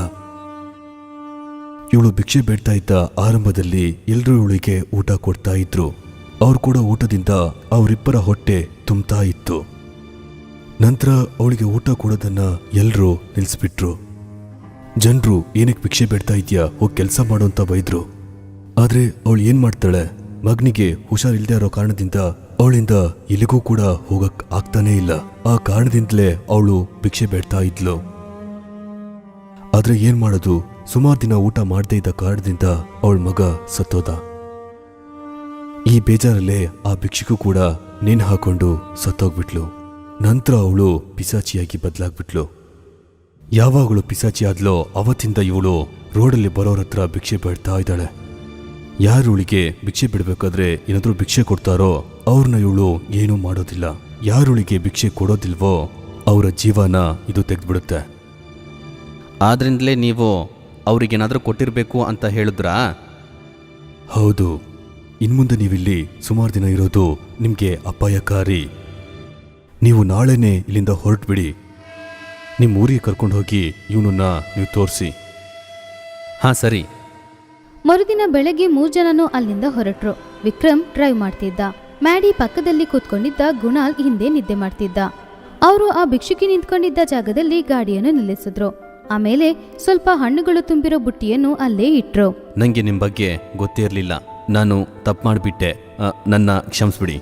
ಇವಳು ಭಿಕ್ಷೆ ಬೇಡ್ತಾ ಇದ್ದ ಆರಂಭದಲ್ಲಿ ಎಲ್ಲರೂ ಇವಳಿಗೆ ಊಟ ಕೊಡ್ತಾ ಇದ್ರು. ಅವ್ರು ಕೂಡ ಊಟದಿಂದ ಅವರಿಬ್ಬರ ಹೊಟ್ಟೆ ತುಂಬ್ತಾ ಇತ್ತು. ನಂತರ ಅವಳಿಗೆ ಊಟ ಕೊಡೋದನ್ನ ಎಲ್ಲರೂ ನಿಲ್ಲಿಸ್ಬಿಟ್ರು. ಜನರು ಏನಕ್ಕೆ ಭಿಕ್ಷೆ ಬೇಡ್ತಾ ಇದೆಯಾ, ಹೋಗಿ ಕೆಲಸ ಮಾಡು ಅಂತ ಬೈದ್ರು. ಆದ್ರೆ ಅವಳು ಏನ್ ಮಾಡ್ತಾಳೆ, ಮಗನಿಗೆ ಹುಷಾರಿಲ್ದೇ ಇರೋ ಕಾರಣದಿಂದ ಅವಳಿಂದ ಎಲ್ಲಿಗೂ ಕೂಡ ಹೋಗಕ್ ಆಗ್ತಾನೇ ಇಲ್ಲ. ಆ ಕಾರಣದಿಂದಲೇ ಅವಳು ಭಿಕ್ಷೆ ಬೇಡ್ತಾ ಇದ್ಲು. ಆದ್ರೆ ಏನ್ ಮಾಡೋದು, ಸುಮಾರು ದಿನ ಊಟ ಮಾಡದೇ ಇದ್ದ ಕಾರಣದಿಂದ ಅವಳ ಮಗ ಸತ್ತೋದ. ಈ ಬೇಜಾರಲ್ಲೇ ಆ ಭಿಕ್ಷುಕು ಕೂಡ ನೇಣು ಹಾಕೊಂಡು ಸತ್ತೋಗ್ಬಿಟ್ಲು. ನಂತರ ಅವಳು ಪಿಸಾಚಿಯಾಗಿ ಬದಲಾಗ್ಬಿಟ್ಲು. ಯಾವಾಗಲೂ ಪಿಸಾಚಿ ಆದ್ಲೋ ಅವತ್ತಿಂದ ಇವಳು ರೋಡಲ್ಲಿ ಬರೋರ ಹತ್ರ ಭಿಕ್ಷೆ ಬೇಡ್ತಾ ಇದ್ದಾಳೆ. ಯಾರು ಇವಳಿಗೆ ಭಿಕ್ಷೆ ಬಿಡಬೇಕಾದ್ರೆ ಏನಾದರೂ ಭಿಕ್ಷೆ ಕೊಡ್ತಾರೋ ಅವ್ರನ್ನ ಇವಳು ಏನೂ ಮಾಡೋದಿಲ್ಲ. ಯಾರುಳಿಗೆ ಭಿಕ್ಷೆ ಕೊಡೋದಿಲ್ವೋ ಅವರ ಜೀವನ ಇದು ತೆಗೆದ್ಬಿಡುತ್ತೆ. ಆದ್ರಿಂದಲೇ ನೀವು ಅವ್ರಿಗೇನಾದರೂ ಕೊಟ್ಟಿರಬೇಕು ಅಂತ ಹೇಳಿದ್ರಾ? ಹೌದು. ಇನ್ಮುಂದೆ ನೀವಿಲ್ಲಿ ಸುಮಾರು ದಿನ ಇರೋದು ನಿಮಗೆ ಅಪಾಯಕಾರಿ. ನೀವು ನಾಳೆನೇ ಇಲ್ಲಿಂದ ಹೊರಟ್ಬಿಡಿ. ನಿಮ್ಮ ಊರಿಗೆ ಕರ್ಕೊಂಡು ಹೋಗಿ ಇವನನ್ನ ನೀವು ತೋರಿಸಿ. ಹಾಂ ಸರಿ. ಮರುದಿನ ಬೆಳಗ್ಗೆ 3 ಜನನೂ ಅಲ್ಲಿಂದ ಹೊರಟ್ರು. ವಿಕ್ರಮ್ ಡ್ರೈವ್ ಮಾಡ್ತಿದ್ದ. ಮ್ಯಾಡಿ ಪಕ್ಕದಲ್ಲಿ ಕೂತ್ಕೊಂಡಿದ್ದ. ಗುಣಾಲ್ ಹಿಂದೆ ನಿದ್ದೆ ಮಾಡ್ತಿದ್ದ. ಅವರು ಆ ಭಿಕ್ಷುಕಿ ನಿಂತ್ಕೊಂಡಿದ್ದ ಜಾಗದಲ್ಲಿ ಗಾಡಿಯನ್ನು ನಿಲ್ಲಿಸಿದ್ರು. ಆಮೇಲೆ ಸ್ವಲ್ಪ ಹಣ್ಣುಗಳು ತುಂಬಿರೋ ಬುಟ್ಟಿಯನ್ನು ಅಲ್ಲೇ ಇಟ್ರು. ನನಗೆ ನಿಮ್ಮ ಬಗ್ಗೆ ಗೊತ್ತೇ ಇರಲಿಲ್ಲ. ನಾನು ತಪ್ಪು ಮಾಡಿಬಿಟ್ಟೆ. ನನ್ನ ಕ್ಷಮಿಸ್ಬಿಡಿ.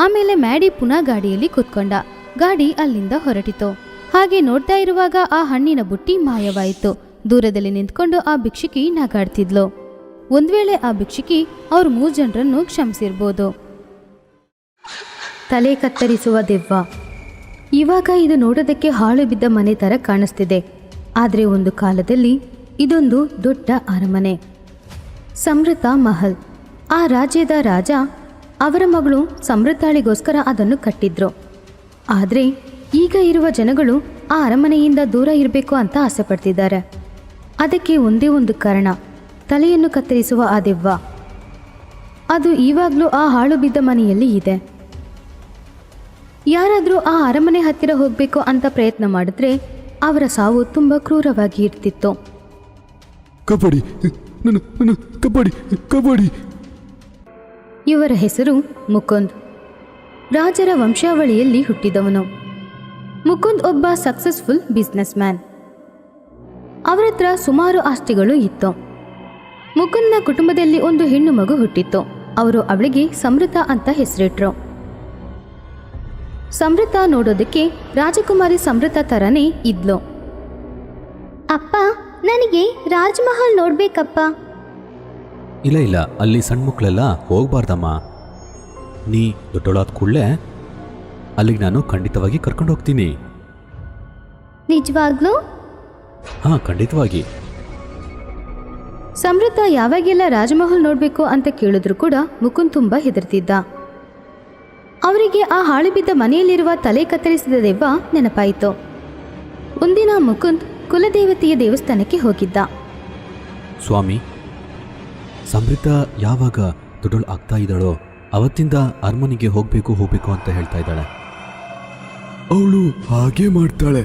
ಆಮೇಲೆ ಮ್ಯಾಡಿ ಪುನಃ ಗಾಡಿಯಲ್ಲಿ ಕೂತ್ಕೊಂಡ. ಗಾಡಿ ಅಲ್ಲಿಂದ ಹೊರಟಿತು. ಹಾಗೆ ನೋಡ್ತಾ ಇರುವಾಗ ಆ ಹಣ್ಣಿನ ಬುಟ್ಟಿ ಮಾಯವಾಯಿತು. ದೂರದಲ್ಲಿ ನಿಂತ್ಕೊಂಡು ಆ ಭಿಕ್ಷುಕಿ ನಗಾಡ್ತಿದ್ಲು. ಒಂದ್ ವೇಳೆ ಆ ಭಿಕ್ಷುಕಿ ಅವ್ರ 3 ಜನರನ್ನು ಕ್ಷಮಿಸಿರ್ಬೋದು. ತಲೆ ಕತ್ತರಿಸುವ ದೆವ್ವ. ಇವಾಗ ಇದು ನೋಡೋದಕ್ಕೆ ಹಾಳು ಬಿದ್ದ ಮನೆ ತರ ಕಾಣಿಸ್ತಿದೆ. ಆದ್ರೆ ಒಂದು ಕಾಲದಲ್ಲಿ ಇದೊಂದು ದೊಡ್ಡ ಅರಮನೆ, ಸಮೃತ ಮಹಲ್. ಆ ರಾಜ್ಯದ ರಾಜ ಅವರ ಮಗಳು ಸಮೃತಾಳಿಗೋಸ್ಕರ ಅದನ್ನು ಕಟ್ಟಿದ್ರು. ಆದ್ರೆ ಈಗ ಇರುವ ಜನಗಳು ಆ ಅರಮನೆಯಿಂದ ದೂರ ಇರಬೇಕು ಅಂತ ಆಸೆ ಪಡ್ತಿದ್ದಾರೆ. ಅದಕ್ಕೆ ಒಂದೇ ಒಂದು ಕಾರಣ, ತಲೆಯನ್ನು ಕತ್ತರಿಸುವ ಆ ದೆವ್ವ. ಅದು ಇವಾಗಲೂ ಆ ಹಾಳು ಬಿದ್ದ ಮನೆಯಲ್ಲಿ ಇದೆ. ಯಾರಾದರೂ ಆ ಅರಮನೆ ಹತ್ತಿರ ಹೋಗಬೇಕು ಅಂತ ಪ್ರಯತ್ನ ಮಾಡಿದ್ರೆ ಅವರ ಸಾವು ತುಂಬ ಕ್ರೂರವಾಗಿ ಇರ್ತಿತ್ತು. ಕಬಡ್ಡಿ, ಕಬಡ್ಡಿ ಕಬಡ್ಡಿ. ಇವರ ಹೆಸರು ಮುಕುಂದ್. ರಾಜರ ವಂಶಾವಳಿಯಲ್ಲಿ ಹುಟ್ಟಿದವನು. ಮುಕುಂದ್ ಒಬ್ಬ ಸಕ್ಸಸ್ಫುಲ್ ಬಿಸ್ನೆಸ್ ಮ್ಯಾನ್. ಅವರ ಹತ್ರ ಸುಮಾರು ಆಸ್ತಿಗಳು ಇತ್ತು. ಮುಕುಂದ್ನ ಕುಟುಂಬದಲ್ಲಿ ಒಂದು ಹೆಣ್ಣು ಮಗು ಹುಟ್ಟಿತ್ತು. ಅವರು ಅವಳಿಗೆ ಸಮೃತ ಅಂತ ಹೆಸರಿಟ್ರು. ಸಮೃತ ನೋಡೋದಕ್ಕೆ ರಾಜಕುಮಾರಿ ಸಮೃತ ತರನೇ ಇದ್ಲು. ಅಪ್ಪ, ನನಗೆ ರಾಜಮಹಲ್ ನೋಡ್ಬೇಕಪ್ಪ. ಇಲ್ಲ, ಅಲ್ಲಿ ಸಣ್ಣ ಮಕ್ಕಳೆಲ್ಲ ಹೋಗ್ಬಾರ್ದಮ್ಮ. ನೀ ದೊಡ್ಡೋಳಾದ ಕೂಡಲೇ ಅಲ್ಲಿಗೆ ನಾನು ಖಂಡಿತವಾಗಿ ಕರ್ಕೊಂಡು ಹೋಗ್ತೀನಿ. ನಿಜವಾಗ್ಲೂ? ಹಾಂ, ಖಂಡಿತವಾಗಿ. ಸಮೃತ ಯಾವಾಗೆಲ್ಲ ರಾಜಮಹಲ್ ನೋಡಬೇಕು ಅಂತ ಕೇಳಿದ್ರು ಕೂಡ ಮುಕುಂದ್ ತುಂಬ ಹೆದರ್ತಿದ್ದ. ಅವರಿಗೆ ಆ ಹಾಳು ಬಿದ್ದ ಮನೆಯಲ್ಲಿರುವ ತಲೆ ಕತ್ತರಿಸಿದ ದೆವ್ವ ನೆನಪಾಯಿತು. ಒಂದಿನ ಮುಕುಂದ್ ಕುಲದೇವತೆಯ ದೇವಸ್ಥಾನಕ್ಕೆ ಹೋಗಿದ್ದ. ಸ್ವಾಮಿ, ಸಮೃತ ಯಾವಾಗ ದೊಡ್ಡೋಳು ಆಗ್ತಾ ಇದ್ದಾಳೋ ಅವತ್ತಿಂದ ಅರಮನೆಗೆ ಹೋಗ್ಬೇಕು ಅಂತ ಹೇಳ್ತಾ ಇದ್ದಾಳೆ. ಅವಳು ಹಾಗೆ ಮಾಡ್ತಾಳೆ.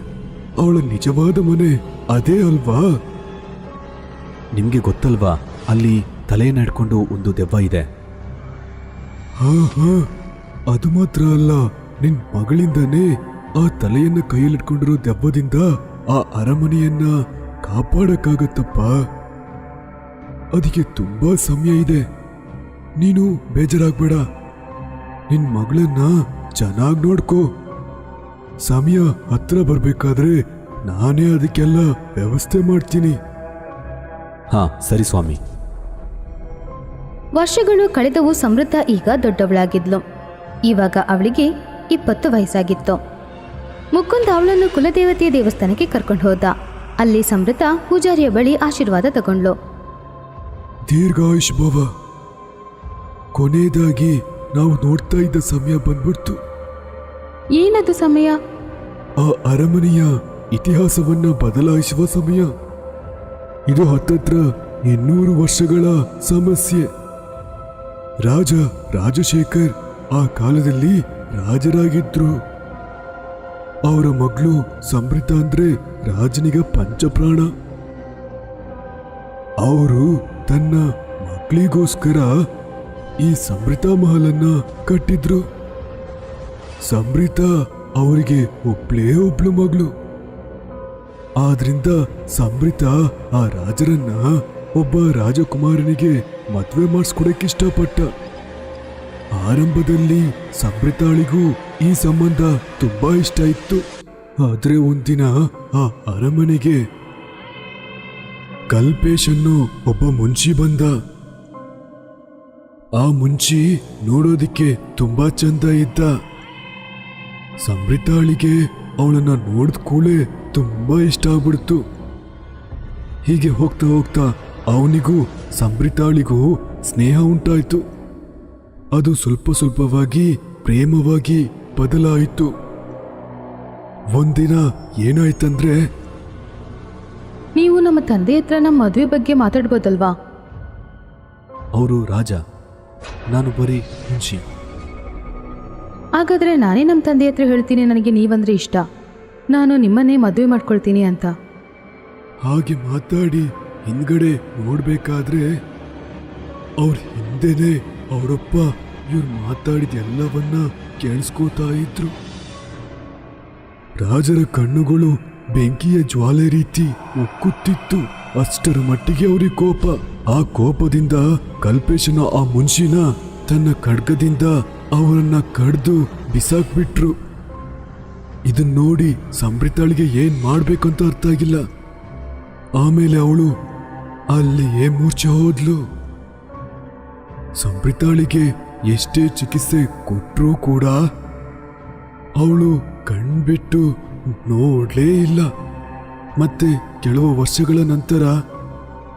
ಅವಳ ನಿಜವಾದ ಮನೆ ಅದೇ ಅಲ್ವಾ? ನಿಮ್ಗೆ ಗೊತ್ತಲ್ವಾ, ಅಲ್ಲಿ ತಲೆಯನ್ನು ಹಿಡ್ಕೊಂಡು ಒಂದು ದೆವ್ವ ಇದೆ. ಹಾ, ಅದು ಮಾತ್ರ ಅಲ್ಲ, ನಿನ್ ಮಗಳಿಂದನೇ ಆ ತಲೆಯನ್ನು ಕೈಯಲ್ಲಿಟ್ಕೊಂಡಿರೋ ದೆವ್ವದಿಂದ ಆ ಅರಮನೆಯನ್ನ ಕಾಪಾಡಕ್ಕಾಗತ್ತಪ್ಪ. ಅದಕ್ಕೆ ತುಂಬಾ ಸಮಯ ಇದೆ. ನೀನು ಬೇಜಾರಾಗ್ಬೇಡ. ನಿನ್ ಮಗಳನ್ನ ಚೆನ್ನಾಗಿ ನೋಡ್ಕೋ. ಸಮಯ ಹತ್ರ ಬರ್ಬೇಕಾದ್ರೆ ನಾನೇ ಅದಕ್ಕೆಲ್ಲ ವ್ಯವಸ್ಥೆ ಮಾಡ್ತೀನಿ. ಹಾ ಸರಿ ಸ್ವಾಮಿ. ವರ್ಷಗಳು ಕಳೆದವು. ಸಮೃದ್ಧ ಈಗ ದೊಡ್ಡವಳಾಗಿದ್ಲು. ಇವಾಗ ಅವಳಿಗೆ 20 ವಯಸ್ಸಾಗಿತ್ತು. ಮುಕುಂದ ಅವಳನ್ನು ಕುಲದೇವತೆಯ ದೇವಸ್ಥಾನಕ್ಕೆ ಕರ್ಕೊಂಡು ಹೋದ. ಅಲ್ಲಿ ಸಮೃದ್ಧ ಪೂಜಾರಿಯ ಬಳಿ ಆಶೀರ್ವಾದ ತಗೊಂಡ್ಲು. ದೀರ್ಘಾಯುಷ್ ಭವ. ಕೊನೆಯದಾಗಿ ನಾವು ನೋಡ್ತಾ ಇದ್ದ ಸಮಯ ಬಂದ್ಬಿಡ್ತು. ಏನದು ಸಮಯ? ಆ ಅರಮನೆಯ ಇತಿಹಾಸವನ್ನ ಬದಲಾಯಿಸುವ ಸಮಯ. ಇದು ಹತ್ತತ್ರ 200 ವರ್ಷಗಳ ಸಮಸ್ಯೆ. ರಾಜಶೇಖರ್ ಆ ಕಾಲದಲ್ಲಿ ರಾಜರಾಗಿದ್ರು. ಅವರ ಮಗಳು ಸಮೃದ್ಧ ಅಂದ್ರೆ ರಾಜನಿಗ ಪಂಚಪ್ರಾಣ. ಅವರು ತನ್ನ ಮಕ್ಕಳಿಗೋಸ್ಕರ ಈ ಸಮೃದ್ಧ ಮಹಲನ್ನ ಕಟ್ಟಿದ್ರು. ಸಮೃದ್ಧ ಅವರಿಗೆ ಒಬ್ಳು ಮಗಳು. ಆದ್ರಿಂದ ಸಮೃದ್ಧ ಆ ರಾಜರನ್ನ ಒಬ್ಬ ರಾಜಕುಮಾರನಿಗೆ ಮದುವೆ ಮಾಡಿಸ್ಕೊಡಕ್ಕೆ ಇಷ್ಟಪಟ್ಟ. ಆರಂಭದಲ್ಲಿ ಸಮೃದ್ಧಾಳಿಗೂ ಈ ಸಂಬಂಧ ತುಂಬಾ ಇಷ್ಟ ಇತ್ತು. ಆದ್ರೆ ಒಂದಿನ ಆ ಅರಮನೆಗೆ ಕಲ್ಪೇಶ್ ಅನ್ನೋ ಒಬ್ಬ ಮುನ್ಷಿ ಬಂದ. ಆ ಮುನ್ಷಿ ನೋಡೋದಿಕ್ಕೆ ತುಂಬಾ ಚಂದ ಇದ್ದ. ಸಮೃದ್ಧಾಳಿಗೆ ಅವಳನ್ನ ನೋಡಿದ ಕೂಡಲೇ ತುಂಬಾ ಇಷ್ಟ ಆಗ್ಬಿಡ್ತು. ಹೀಗೆ ಹೋಗ್ತಾ ಹೋಗ್ತಾ ಅವನಿಗೂ ಸಮೃದ್ಧಾಳಿಗೂ ಸ್ನೇಹ ಉಂಟಾಯ್ತು. ಅದು ಸ್ವಲ್ಪವಾಗಿ ಪ್ರೇಮವಾಗಿ ಬದಲಾಯಿತು. ಒಂದಿನ ಏನಾಯ್ತಂದ್ರೆ, ನೀವು ನಮ್ಮ ತಂದೆ ಹತ್ರ ನಮ್ಮ ಮದುವೆ ಬಗ್ಗೆ ಮಾತಾಡ್ಬೋದಲ್ವಾ? ಅವರು ರಾಜ, ನಾನು ಬರೀ ಮುನ್ಷಿ. ಹಾಗಾದ್ರೆ ನಾನೇ ನಮ್ಮ ತಂದೆ ಹತ್ರ ಹೇಳ್ತೀನಿ ನನಗೆ ನೀವಂದ್ರೆ ಇಷ್ಟ, ನಾನು ನಿಮ್ಮನ್ನೇ ಮದುವೆ ಮಾಡ್ಕೊಳ್ತೀನಿ ಅಂತ. ಹಾಗೆ ಮಾತಾಡಿ ಹಿಂದ್ಗಡೆ ನೋಡ್ಬೇಕಾದ್ರೆ ಅವ್ರ ಹಿಂದೆನೆ ಅವರಪ್ಪ ಇವ್ರು ಮಾತಾಡಿದ ಎಲ್ಲವನ್ನ ಕೇಳಿಸ್ಕೋತಾ ಇದ್ರು. ರಾಜರ ಕಣ್ಣುಗಳು ಬೆಂಕಿಯ ಜ್ವಾಲೆ ರೀತಿ ಉಕ್ಕುತ್ತಿತ್ತು. ಅಷ್ಟರ ಮಟ್ಟಿಗೆ ಅವ್ರಿಗೆ ಕೋಪ. ಆ ಕೋಪದಿಂದ ಕಲ್ಪೇಶನ ಆ ಮುನ್ಷಿನ ತನ್ನ ಖಡ್ಗದಿಂದ ಅವರನ್ನ ಕಡ್ದು ಬಿಸಾಕ್ಬಿಟ್ರು. ಇದನ್ನ ನೋಡಿ ಸಮೃದ್ಧಾಳಿಗೆ ಏನ್ ಮಾಡ್ಬೇಕಂತ ಅರ್ಥ ಆಗಿಲ್ಲ. ಆಮೇಲೆ ಅವಳು ಅಲ್ಲಿಯೇ ಮೂರ್ಛೆ ಹೋದ್ಲು. ಸಮೃದ್ಧಾಳಿಗೆ ಎಷ್ಟೇ ಚಿಕಿತ್ಸೆ ಕೊಟ್ಟರೂ ಕೂಡ ಅವಳು ಕಣ್ಬಿಟ್ಟು ನೋಡ್ಲೇ ಇಲ್ಲ. ಮತ್ತೆ ಕೆಲವು ವರ್ಷಗಳ ನಂತರ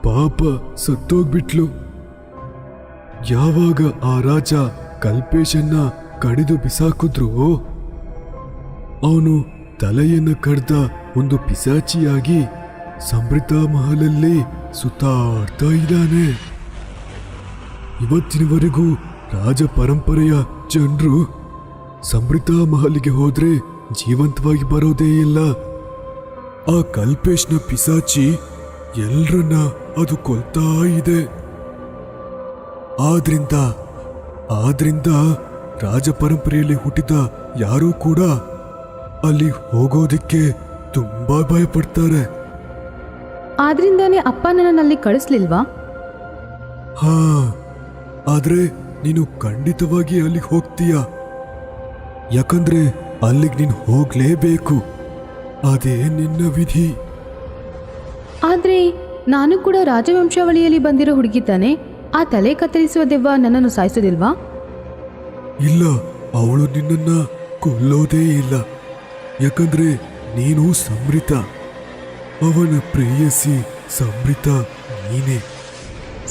ಪಾಪ ಸತ್ತೋಗ್ಬಿಟ್ಲು. ಯಾವಾಗ ಆ ರಾಜ ಕಲ್ಪೇಶನ್ನ ಕಡಿದು ಬಿಸಾಕಿದ್ರು, ಅವನು ತಲೆಯನ್ನು ಕಡ್ದ ಒಂದು ಪಿಸಾಚಿಯಾಗಿ ಸಮೃದ್ಧ ಮಹಲಲ್ಲಿ ಸುತ್ತಾಡ್ತಾ ಇದ್ದಾನೆ. ಇವತ್ತಿನವರೆಗೂ ರಾಜ ಪರಂಪರೆಯ ಜನರು ಸಮೃದ್ಧ ಮಹಲಿಗೆ ಹೋದ್ರೆ ಜೀವಂತವಾಗಿ ಬರೋದೇ ಇಲ್ಲ. ಆ ಕಲ್ಪೇಶ್ನ ಪಿಸಾಚಿ ಎಲ್ರನ್ನ ಅದು ಕೊಲ್ತಾ ಇದೆ. ಆದ್ರಿಂದ ರಾಜ ಪರಂಪರೆಯಲ್ಲಿ ಹುಟ್ಟಿದ ಯಾರೂ ಕೂಡ ಅಲ್ಲಿ ಹೋಗೋದಿಕ್ಕೆ ತುಂಬಾ ಭಯ ಪಡ್ತಾರೆ. ಆದ್ರಿಂದಾನೇ ಅಪ್ಪ ನನ್ನಲ್ಲಿ ಕಳಿಸ್ಲಿಲ್ವಾ? ಹಾ, ಆದ್ರೆ ನೀನು ಖಂಡಿತವಾಗಿ ಅಲ್ಲಿಗೆ ಹೋಗ್ತೀಯ. ಯಾಕಂದ್ರೆ ಅಲ್ಲಿಗೆ ನೀನು ಹೋಗ್ಲೇಬೇಕು. ಅದೇ ನಿನ್ನ ವಿಧಿ. ಆದ್ರೆ ನಾನು ಕೂಡ ರಾಜವಂಶಾವಳಿಯಲ್ಲಿ ಬಂದಿರೋ ಹುಡುಗಿ ತಾನೆ. ಆ ತಲೆ ಕತ್ತರಿಸುವ ದೆವ್ವ ನನ್ನನ್ನು ಸಾಯಿಸೋದಿಲ್ವಾ? ಇಲ್ಲ, ಅವಳು ನಿನ್ನನ್ನ ಕೊಲ್ಲೋದೇ ಇಲ್ಲ. ಯಾಕಂದ್ರೆ ನೀನು ಸಮೃದ್ಧ. ಅವನ ಪ್ರೇಯಸಿ ಸಮೃದ್ಧ ನೀನೇ.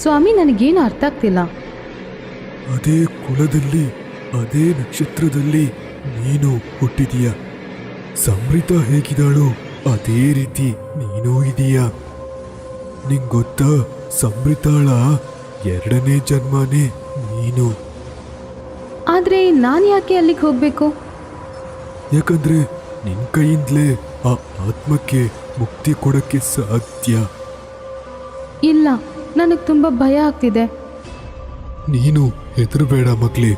ಸ್ವಾಮಿ, ನನಗೇನು ಅರ್ಥ ಆಗ್ತಿಲ್ಲ. ಅದೇ ಕುಲದಲ್ಲಿ ಅದೇ ನಕ್ಷತ್ರದಲ್ಲಿ ನೀನು ಹುಟ್ಟಿದೀಯ. ಸಮೃದ್ಧ ಹೇಗಿದ್ದಾಳೋ ಅದೇ ರೀತಿ ನೀನೂ ಇದೀಯ. ನಿಂಗೊತ್ತಾ, ಸಮೃದ್ಧಾಳ 2ನೇ ಜನ್ಮನೇ ನೀನು. ಆದ್ರೆ ನಾನು ಯಾಕೆ ಅಲ್ಲಿಗೆ ಹೋಗ್ಬೇಕು? ಯಾಕಂದ್ರೆ ನಿನ್ ಕೈಯಿಂದಲೇ ಆ ಆತ್ಮಕ್ಕೆ ಮುಕ್ತಿ ಕೊಡಕ್ಕೆ ಸಾಧ್ಯ. ಇಲ್ಲ, ನನಗೆ ತುಂಬಾ ಭಯ ಆಗ್ತಿದೆ. ನೀನು ಹೆದರಬೇಡ ಮಗ್ಲೇ.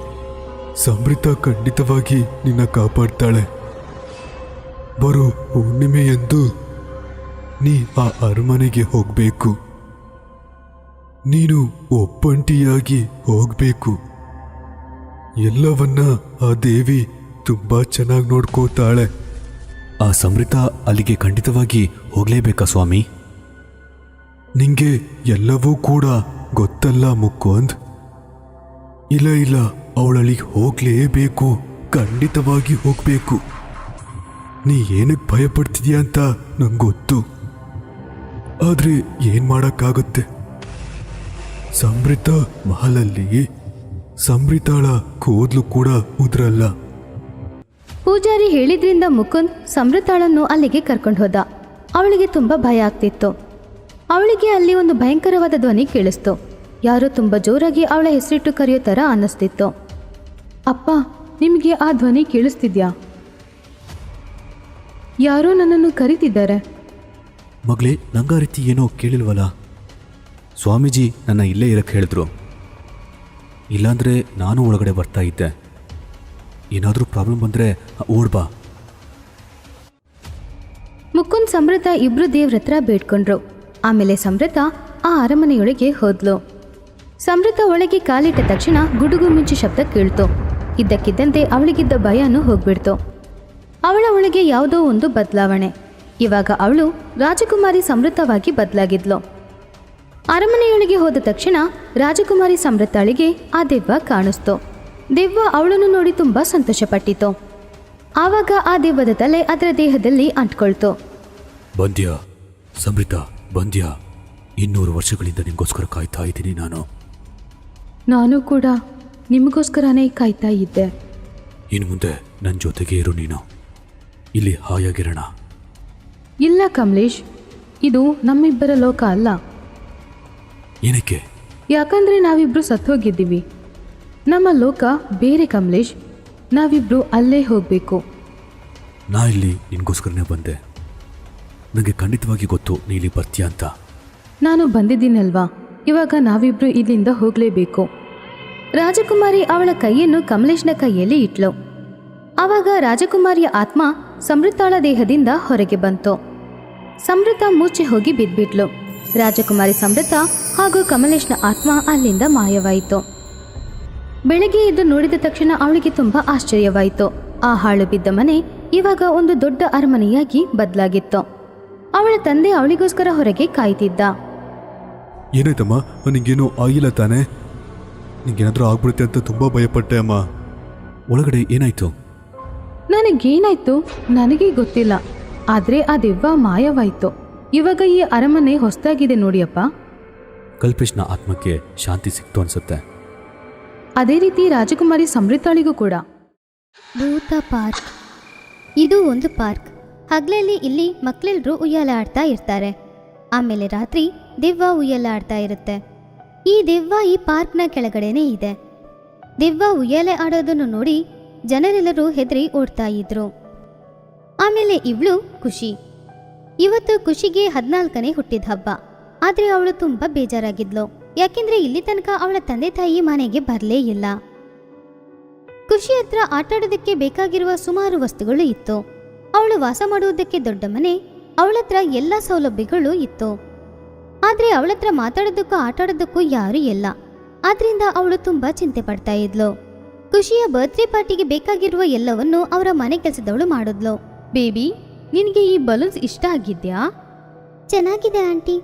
ಸಮೃದ್ಧ ಖಂಡಿತವಾಗಿ ನಿನ್ನ ಕಾಪಾಡ್ತಾಳೆ. ಬರೋ ಹುಣ್ಣಿಮೆಯಂದು ನೀ ಆ ಅರಮನೆಗೆ ಹೋಗ್ಬೇಕು. ನೀನು ಒಬ್ಬಂಟಿಯಾಗಿ ಹೋಗ್ಬೇಕು. ಎಲ್ಲವನ್ನ ಆ ದೇವಿ ತುಂಬಾ ಚೆನ್ನಾಗಿ ನೋಡ್ಕೋತಾಳೆ. ಆ ಸಮೃತ ಅಲ್ಲಿಗೆ ಖಂಡಿತವಾಗಿ ಹೋಗಲೇಬೇಕಾ ಸ್ವಾಮಿ? ನಿಂಗೆ ಎಲ್ಲವೂ ಕೂಡ ಗೊತ್ತಲ್ಲ ಮುಕುಂದ್. ಇಲ್ಲ ಅವಳಲ್ಲಿಗೆ ಹೋಗ್ಲೇಬೇಕು, ಖಂಡಿತವಾಗಿ ಹೋಗ್ಬೇಕು. ನೀ ಏನಕ್ಕೆ ಭಯಪಡ್ತಿದ್ಯಾ ಅಂತ ನಂಗೆ ಗೊತ್ತು, ಆದ್ರೆ ಏನ್ ಮಾಡಕ್ಕಾಗುತ್ತೆ? ಸಮೃತ ಮಹಲಲ್ಲಿ ಸಮೃತಾಳ ಕೂದಲು ಕೂಡ ಉದ್ರಲ್ಲ. ಪೂಜಾರಿ ಹೇಳಿದ್ರಿಂದ ಮುಕುಂದ್ ಸಮೃತಾಳನ್ನು ಅಲ್ಲಿಗೆ ಕರ್ಕೊಂಡು ಹೋದ. ಅವಳಿಗೆ ತುಂಬ ಭಯ ಆಗ್ತಿತ್ತು. ಅವಳಿಗೆ ಅಲ್ಲಿ ಒಂದು ಭಯಂಕರವಾದ ಧ್ವನಿ ಕೇಳಿಸ್ತು. ಯಾರೋ ತುಂಬ ಜೋರಾಗಿ ಅವಳ ಹೆಸರಿಟ್ಟು ಕರೆಯೋ ಥರ ಅನ್ನಿಸ್ತಿತ್ತು. ಅಪ್ಪ, ನಿಮಗೆ ಆ ಧ್ವನಿ ಕೇಳಿಸ್ತಿದ್ಯಾ? ಯಾರೋ ನನ್ನನ್ನು ಕರೀತಿದ್ದಾರೆ. ಮಗಳೇ, ನಂಗ ಆ ರೀತಿ ಏನೋ ಕೇಳಿಲ್ವಲ್ಲ. ಸ್ವಾಮೀಜಿ ನನ್ನ ಇಲ್ಲೇ ಇರಕ್ಕೆ ಹೇಳಿದ್ರು. ಇಲ್ಲಾಂದರೆ ನಾನು ಒಳಗಡೆ ಬರ್ತಾ ಇದ್ದೆ. ಏನಾದರೂ ಪ್ರಾಬ್ಲಮ್ ಬಂದರೆ ಓಡ್ಬಾ. ಮುಕುಂದ್ ಸಮೃತ ಇಬ್ರು ದೇವ್ರ ಹತ್ರ ಬೇಡ್ಕೊಂಡ್ರು. ಆಮೇಲೆ ಸಮೃತ ಆ ಅರಮನೆಯೊಳಗೆ ಹೋದ್ಲು. ಸಮೃತ ಒಳಗೆ ಕಾಲಿಟ್ಟ ತಕ್ಷಣ ಗುಡುಗು ಮಿಂಚು ಶಬ್ದ ಕೇಳ್ತು. ಇದ್ದಕ್ಕಿದ್ದಂತೆ ಅವಳಿಗಿದ್ದ ಭಯನೂ ಹೋಗ್ಬಿಡ್ತು. ಅವಳ ಒಳಗೆ ಯಾವುದೋ ಒಂದು ಬದಲಾವಣೆ. ಇವಾಗ ಅವಳು ರಾಜಕುಮಾರಿ ಸಮೃತವಾಗಿ ಬದಲಾಗಿದ್ಲು. ಅರಮನೆಯೊಳಗೆ ಹೋದ ತಕ್ಷಣ ರಾಜಕುಮಾರಿ ಸಮೃತಾಳಿಗೆ ಆ ದೆವ್ವ ಕಾಣಿಸ್ತು. ದೆವ್ವ ಅವಳನ್ನು ನೋಡಿ ತುಂಬ ಸಂತೋಷಪಟ್ಟಿತು. ಆವಾಗ ಆ ದೆವ್ವದ ತಲೆ ಅದರ ದೇಹದಲ್ಲಿ ಅಂಟ್ಕೊಳ್ತು. ಬಂದ್ಯಾ ಸಮೃತ, ಬಂದ್ಯಾ? 200 ವರ್ಷಗಳಿಂದ ನಿಮಗೋಸ್ಕರ ಕಾಯ್ತಾ ಇದ್ದೀನಿ ನಾನು ಕೂಡ ನಿಮಗೋಸ್ಕರನೇ ಕಾಯ್ತಾ ಇದ್ದೆ. ಇನ್ನು ಮುಂದೆ ನನ್ನ ಜೊತೆಗೆ ಇರು. ನೀನು ಇಲ್ಲಿ ಹಾಯಾಗಿರೋಣ. ಇಲ್ಲ ಕಮಲೇಶ್, ಇದು ನಮ್ಮಿಬ್ಬರ ಲೋಕ ಅಲ್ಲ. ಏನಕ್ಕೆ? ಯಾಕಂದ್ರೆ ನಾವಿಬ್ರು ಸತ್ತೋಗಿದ್ದೀವಿ. ನಮ್ಮ ಲೋಕ ಬೇರೆ ಕಮಲೇಶ್. ನಾವಿಬ್ರು ಅಲ್ಲೇ ಹೋಗಬೇಕು. ನಾ ಇಲ್ಲಿ ನಿನಗೋಸ್ಕರನೇ ಬಂದೆ. ನನಗೆ ಖಂಡಿತವಾಗಿ ಗೊತ್ತು ನೀ ಇಲ್ಲಿ ಬರ್ತೀಯ ಅಂತ. ನಾನು ಬಂದಿದ್ದೀನಲ್ವಾ, ಇವಾಗ ನಾವಿಬ್ರು ಇಲ್ಲಿಂದ ಹೋಗಲೇಬೇಕು. ರಾಜಕುಮಾರಿ ಅವಳ ಕೈಯನ್ನು ಕಮಲೇಶ್ನ ಕೈಯಲ್ಲಿ ಇಟ್ಲು. ಆವಾಗ ರಾಜಕುಮಾರಿಯ ಆತ್ಮ ಸಮೃತಾಳ ದೇಹದಿಂದ ಹೊರಗೆ ಬಂತು. ಸಮೃತ ಮೂಚೆ ಹೋಗಿ ಬಿದ್ಬಿಟ್ಲು. ರಾಜಕುಮಾರಿ ಸಮೃತ ಹಾಗೂ ಕಮಲೇಶ್ನ ಆತ್ಮ ಅಲ್ಲಿಂದ ಮಾಯವಾಯಿತು. ಬೆಳಗ್ಗೆ ಎದ್ದು ನೋಡಿದ ತಕ್ಷಣ ಅವಳಿಗೆ ತುಂಬಾ ಆಶ್ಚರ್ಯವಾಯಿತು. ಆ ಹಾಳು ಬಿದ್ದ ಮನೆ ಇವಾಗ ಒಂದು ದೊಡ್ಡ ಅರಮನೆಯಾಗಿ ಬದಲಾಗಿತ್ತು. ಅವಳ ತಂದೆ ಅವಳಿಗೋಸ್ಕರ ಹೊರಗೆ ಕಾಯ್ತಿದ್ದ. ಏನಾಯ್ತಮ್ಮ? ನಿಂಗೇನೋ ಆಗಿಲ್ಲ ತಾನೆ? ನಿಂಗೇನಾದ್ರೂ ಆಗ್ಬಿಡುತ್ತೆ ಅಂತ ತುಂಬಾ ಭಯಪಟ್ಟೆ ಅಮ್ಮ. ಒಳಗಡೆ ಏನಾಯ್ತು? ನನಗೇನಾಯ್ತು ನನಗೆ ಗೊತ್ತಿಲ್ಲ, ಆದ್ರೆ ಆ ದೆವ್ವ ಮಾಯವಾಯ್ತು. ಇವಾಗ ಈ ಅರಮನೆ ಹೊಸದಾಗಿದೆ ನೋಡಿಯಪ್ಪ. ಕಲ್ಪೇಶ್ನ ಆತ್ಮಕ್ಕೆ ಶಾಂತಿ ಸಿಕ್ತು ಅನ್ಸುತ್ತೆ. ಅದೇ ರೀತಿ ರಾಜಕುಮಾರಿ ಸಮೃತಾಳಿಗೂ ಕೂಡ. ಭೂತ ಪಾರ್ಕ್. ಇದು ಒಂದು ಪಾರ್ಕ್. ಹಗಲಲ್ಲಿ ಇಲ್ಲಿ ಮಕ್ಕಳೆಲ್ಲರೂ ಉಯ್ಯಾಲೆ ಆಡ್ತಾ ಇರ್ತಾರೆ. ಆಮೇಲೆ ರಾತ್ರಿ ದೆವ್ವ ಉಯ್ಯಾಲೆ ಆಡ್ತಾ ಇರುತ್ತೆ. ಈ ದೆವ್ವ ಈ ಪಾರ್ಕ್ನ ಕೆಳಗಡೆನೇ ಇದೆ. ದೆವ್ವ ಉಯ್ಯಾಲೆ ಆಡೋದನ್ನು ನೋಡಿ ಜನರೆಲ್ಲರೂ ಹೆದರಿ ಓಡ್ತಾ ಇದ್ರು. ಆಮೇಲೆ ಇವಳು ಖುಷಿ. ಇವತ್ತು ಖುಷಿಗೆ 14ನೇ ಹುಟ್ಟಿದ ಹಬ್ಬ. ಆದರೆ ಅವಳು ತುಂಬ ಬೇಜಾರಾಗಿದ್ಲು. ಯಾಕೆಂದ್ರೆ ಇಲ್ಲಿ ತನಕ ಅವಳ ತಂದೆ ತಾಯಿ ಮನೆಗೆ ಬರಲೇ ಇಲ್ಲ. ಖುಷಿ ಹತ್ರ ಆಟಾಡೋದಕ್ಕೆ ಬೇಕಾಗಿರುವ ಸುಮಾರು ವಸ್ತುಗಳು ಇತ್ತು. ಅವಳು ವಾಸ ಮಾಡುವುದಕ್ಕೆ ದೊಡ್ಡ ಮನೆ, ಅವಳತ್ರ ಎಲ್ಲ ಸೌಲಭ್ಯಗಳು ಇತ್ತು. ಆದರೆ ಅವಳತ್ರ ಮಾತಾಡೋದಕ್ಕೂ ಆಟಾಡೋದಕ್ಕೂ ಯಾರೂ ಇಲ್ಲ. ಆದ್ರಿಂದ ಅವಳು ತುಂಬಾ ಚಿಂತೆ ಪಡ್ತಾ ಇದ್ಲು. ಖುಷಿಯ ಬರ್ತ್ಡೇ ಪಾರ್ಟಿಗೆ ಬೇಕಾಗಿರುವ ಎಲ್ಲವನ್ನು ಅವರ ಮನೆ ಕೆಲಸದವಳು ಮಾಡಿದ್ಲು. ಬೇಬಿ, ನಿನಗೆ ಈ ಬಲೂನ್ಸ್ ಇಷ್ಟ ಆಗಿದ್ಯಾ? ಚೆನ್ನಾಗಿದೆ ಆಂಟಿ.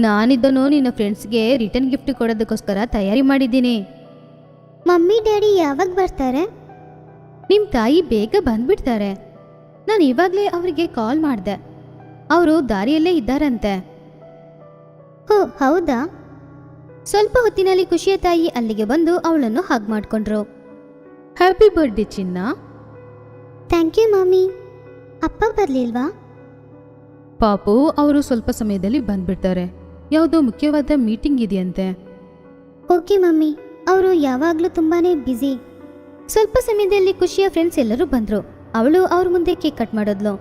ನಾನಿದ್ದನು ನಿನ್ನ ಫ್ರೆಂಡ್ಸ್ಗೆ ರಿಟರ್ನ್ ಗಿಫ್ಟ್ ಕೊಡೋದಕ್ಕೋಸ್ಕರ ತಯಾರಿ ಮಾಡಿದ್ದೀನಿ. ಮಮ್ಮಿ ಡ್ಯಾಡಿ ಯಾವಾಗ ಬರ್ತಾರೆ? ನಿಮ್ಮ ತಾಯಿ ಬೇಗ ಬಂದ್ಬಿಡ್ತಾರೆ. ನಾನು ಇವಾಗಲೇ ಅವರಿಗೆ ಕಾಲ್ ಮಾಡಿದೆ. ಅವರು ದಾರಿಯಲ್ಲೇ ಇದ್ದಾರಂತೆ. ಹೋ ಹೌದಾ? ಸ್ವಲ್ಪ ಹೊತ್ತಿನಲ್ಲಿ ಖುಷಿಯ ತಾಯಿ ಅಲ್ಲಿಗೆ ಬಂದು ಅವಳನ್ನು ಹಗ್ ಮಾಡ್ಕೊಂಡ್ರು. ಹ್ಯಾಪಿ ಬರ್ಡೇ ಚಿನ್ನ. Thank you mummy. ಅಪ್ಪ ಬರ್ಲಿಲ್ವಾ? ಪಾಪು, ಅವರು ಸ್ವಲ್ಪ ಸಮಯದಲ್ಲಿ ಬಂದ್ಬಿಡ್ತಾರೆ. ಯಾವುದೋ ಮುಖ್ಯವಾದ ಮೀಟಿಂಗ್ ಇದೆಯಂತೆ. ಓಕೆ ಮಮ್ಮಿ, ಅವರು ಯಾವಾಗಲೂ ತುಂಬಾನೇ ಬ್ಯುಸಿ. ಸ್ವಲ್ಪ ಸಮಯದಲ್ಲಿ ಖುಷಿಯ ಫ್ರೆಂಡ್ಸ್ ಎಲ್ಲರೂ ಬಂದರು. ಅವಳು ಅವ್ರ ಮುಂದೆ ಕೇಕ್ ಕಟ್ ಮಾಡಿದ್ಲು.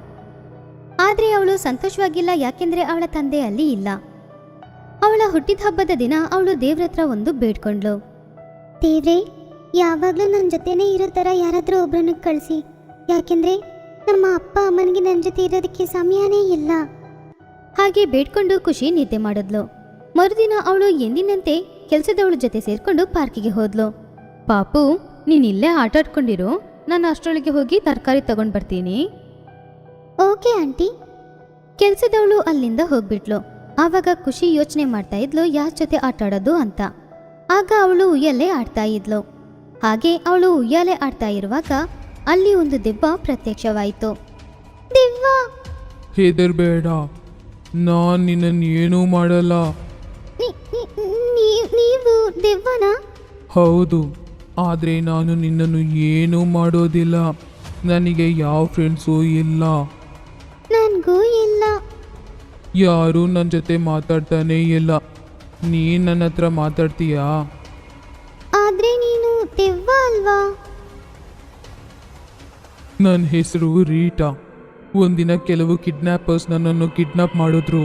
ಆದರೆ ಅವಳು ಸಂತೋಷವಾಗಿಲ್ಲ, ಯಾಕೆಂದರೆ ಅವಳ ತಂದೆ ಅಲ್ಲಿ ಇಲ್ಲ. ಅವಳ ಹುಟ್ಟಿದ ಹಬ್ಬದ ದಿನ ಅವಳು ದೇವ್ರ ಹತ್ರ ಒಂದು ಬೇಡ್ಕೊಂಡ್ಲು. ದೇವ್ರೇ, ಯಾವಾಗಲೂ ನನ್ನ ಜೊತೆನೇ ಇರೋ ಥರ ಯಾರಾದರೂ ಒಬ್ಬರನ್ನು ಕಳಿಸಿ. ಯಾಕೆಂದರೆ ನಮ್ಮ ಅಪ್ಪ ಅಮ್ಮನಿಗೆ ನನ್ನ ಜೊತೆ ಇರೋದಕ್ಕೆ ಸಮಯನೇ ಇಲ್ಲ. ಹಾಗೆ ಬೇಡ್ಕೊಂಡು ಖುಷಿ ನಿದ್ದೆ ಮಾಡಿದ್ಲು. ಮರುದಿನ ಅವಳು ಎಂದಿನಂತೆ ಕೆಲಸದವಳ ಜೊತೆ ಸೇರ್ಕೊಂಡು ಪಾರ್ಕಿಗೆ ಹೋದ್ಲು. ಪಾಪು, ನೀನ್ ಇಲ್ಲೇ ಆಟಾಡ್ಕೊಂಡಿರು, ನಾನು ಅಷ್ಟರೊಳಗೆ ಹೋಗಿ ತರಕಾರಿ ತಗೊಂಡ್ ಬರ್ತೀನಿ. Okay aunty. ಕೆಲಸದವಳು ಅಲ್ಲಿಂದ ಹೋಗ್ಬಿಟ್ಲು. ಆವಾಗ ಖುಷಿ ಯೋಚನೆ ಮಾಡ್ತಾ ಇದ್ಲು ಯಾರ ಜೊತೆ ಆಟಾಡೋದು ಅಂತ. ಆಗ ಅವಳು ಉಯ್ಯಾಲೆ ಆಡ್ತಾ ಇದ್ಲು. ಹಾಗೆ ಅವಳು ಉಯ್ಯಾಲೆ ಆಡ್ತಾ ಇರುವಾಗ ಅಲ್ಲಿ ಒಂದು ದೆವ್ವ ಪ್ರತ್ಯಕ್ಷವಾಯಿತು. ದೆವ್ವ! ಹೆದರ್ಬೇಡ, ನಾನು ನಿನ್ನನ್ನು ಏನೂ ಮಾಡಲ್ಲ. ನೀವು ದೆವ್ವನಾ? ಹೌದು, ಆದರೆ ನಾನು ನಿನ್ನನ್ನು ಏನೂ ಮಾಡೋದಿಲ್ಲ. ನನಗೆ ಯಾವ ಫ್ರೆಂಡ್ಸೂ ಇಲ್ಲ. ನನಗೂ ಇಲ್ಲ. ಯಾರೂ ನನ್ನ ಜೊತೆ ಮಾತಾಡ್ತಾನೇ ಇಲ್ಲ. ನೀನು ನನ್ನ ಹತ್ರ ಮಾತಾಡ್ತೀಯಾ? ಆದ್ರೆ ನೀನು ದೆವ್ವ ಅಲ್ವಾ? ನನ್ನ ಹೆಸರು ರೀಟಾ. ಒಂದಿನ ಕೆಲವು ಕಿಡ್ನ್ಯಾಪರ್ಸ್ ನನ್ನನ್ನು ಕಿಡ್ನಾಪ್ ಮಾಡಿದ್ರು.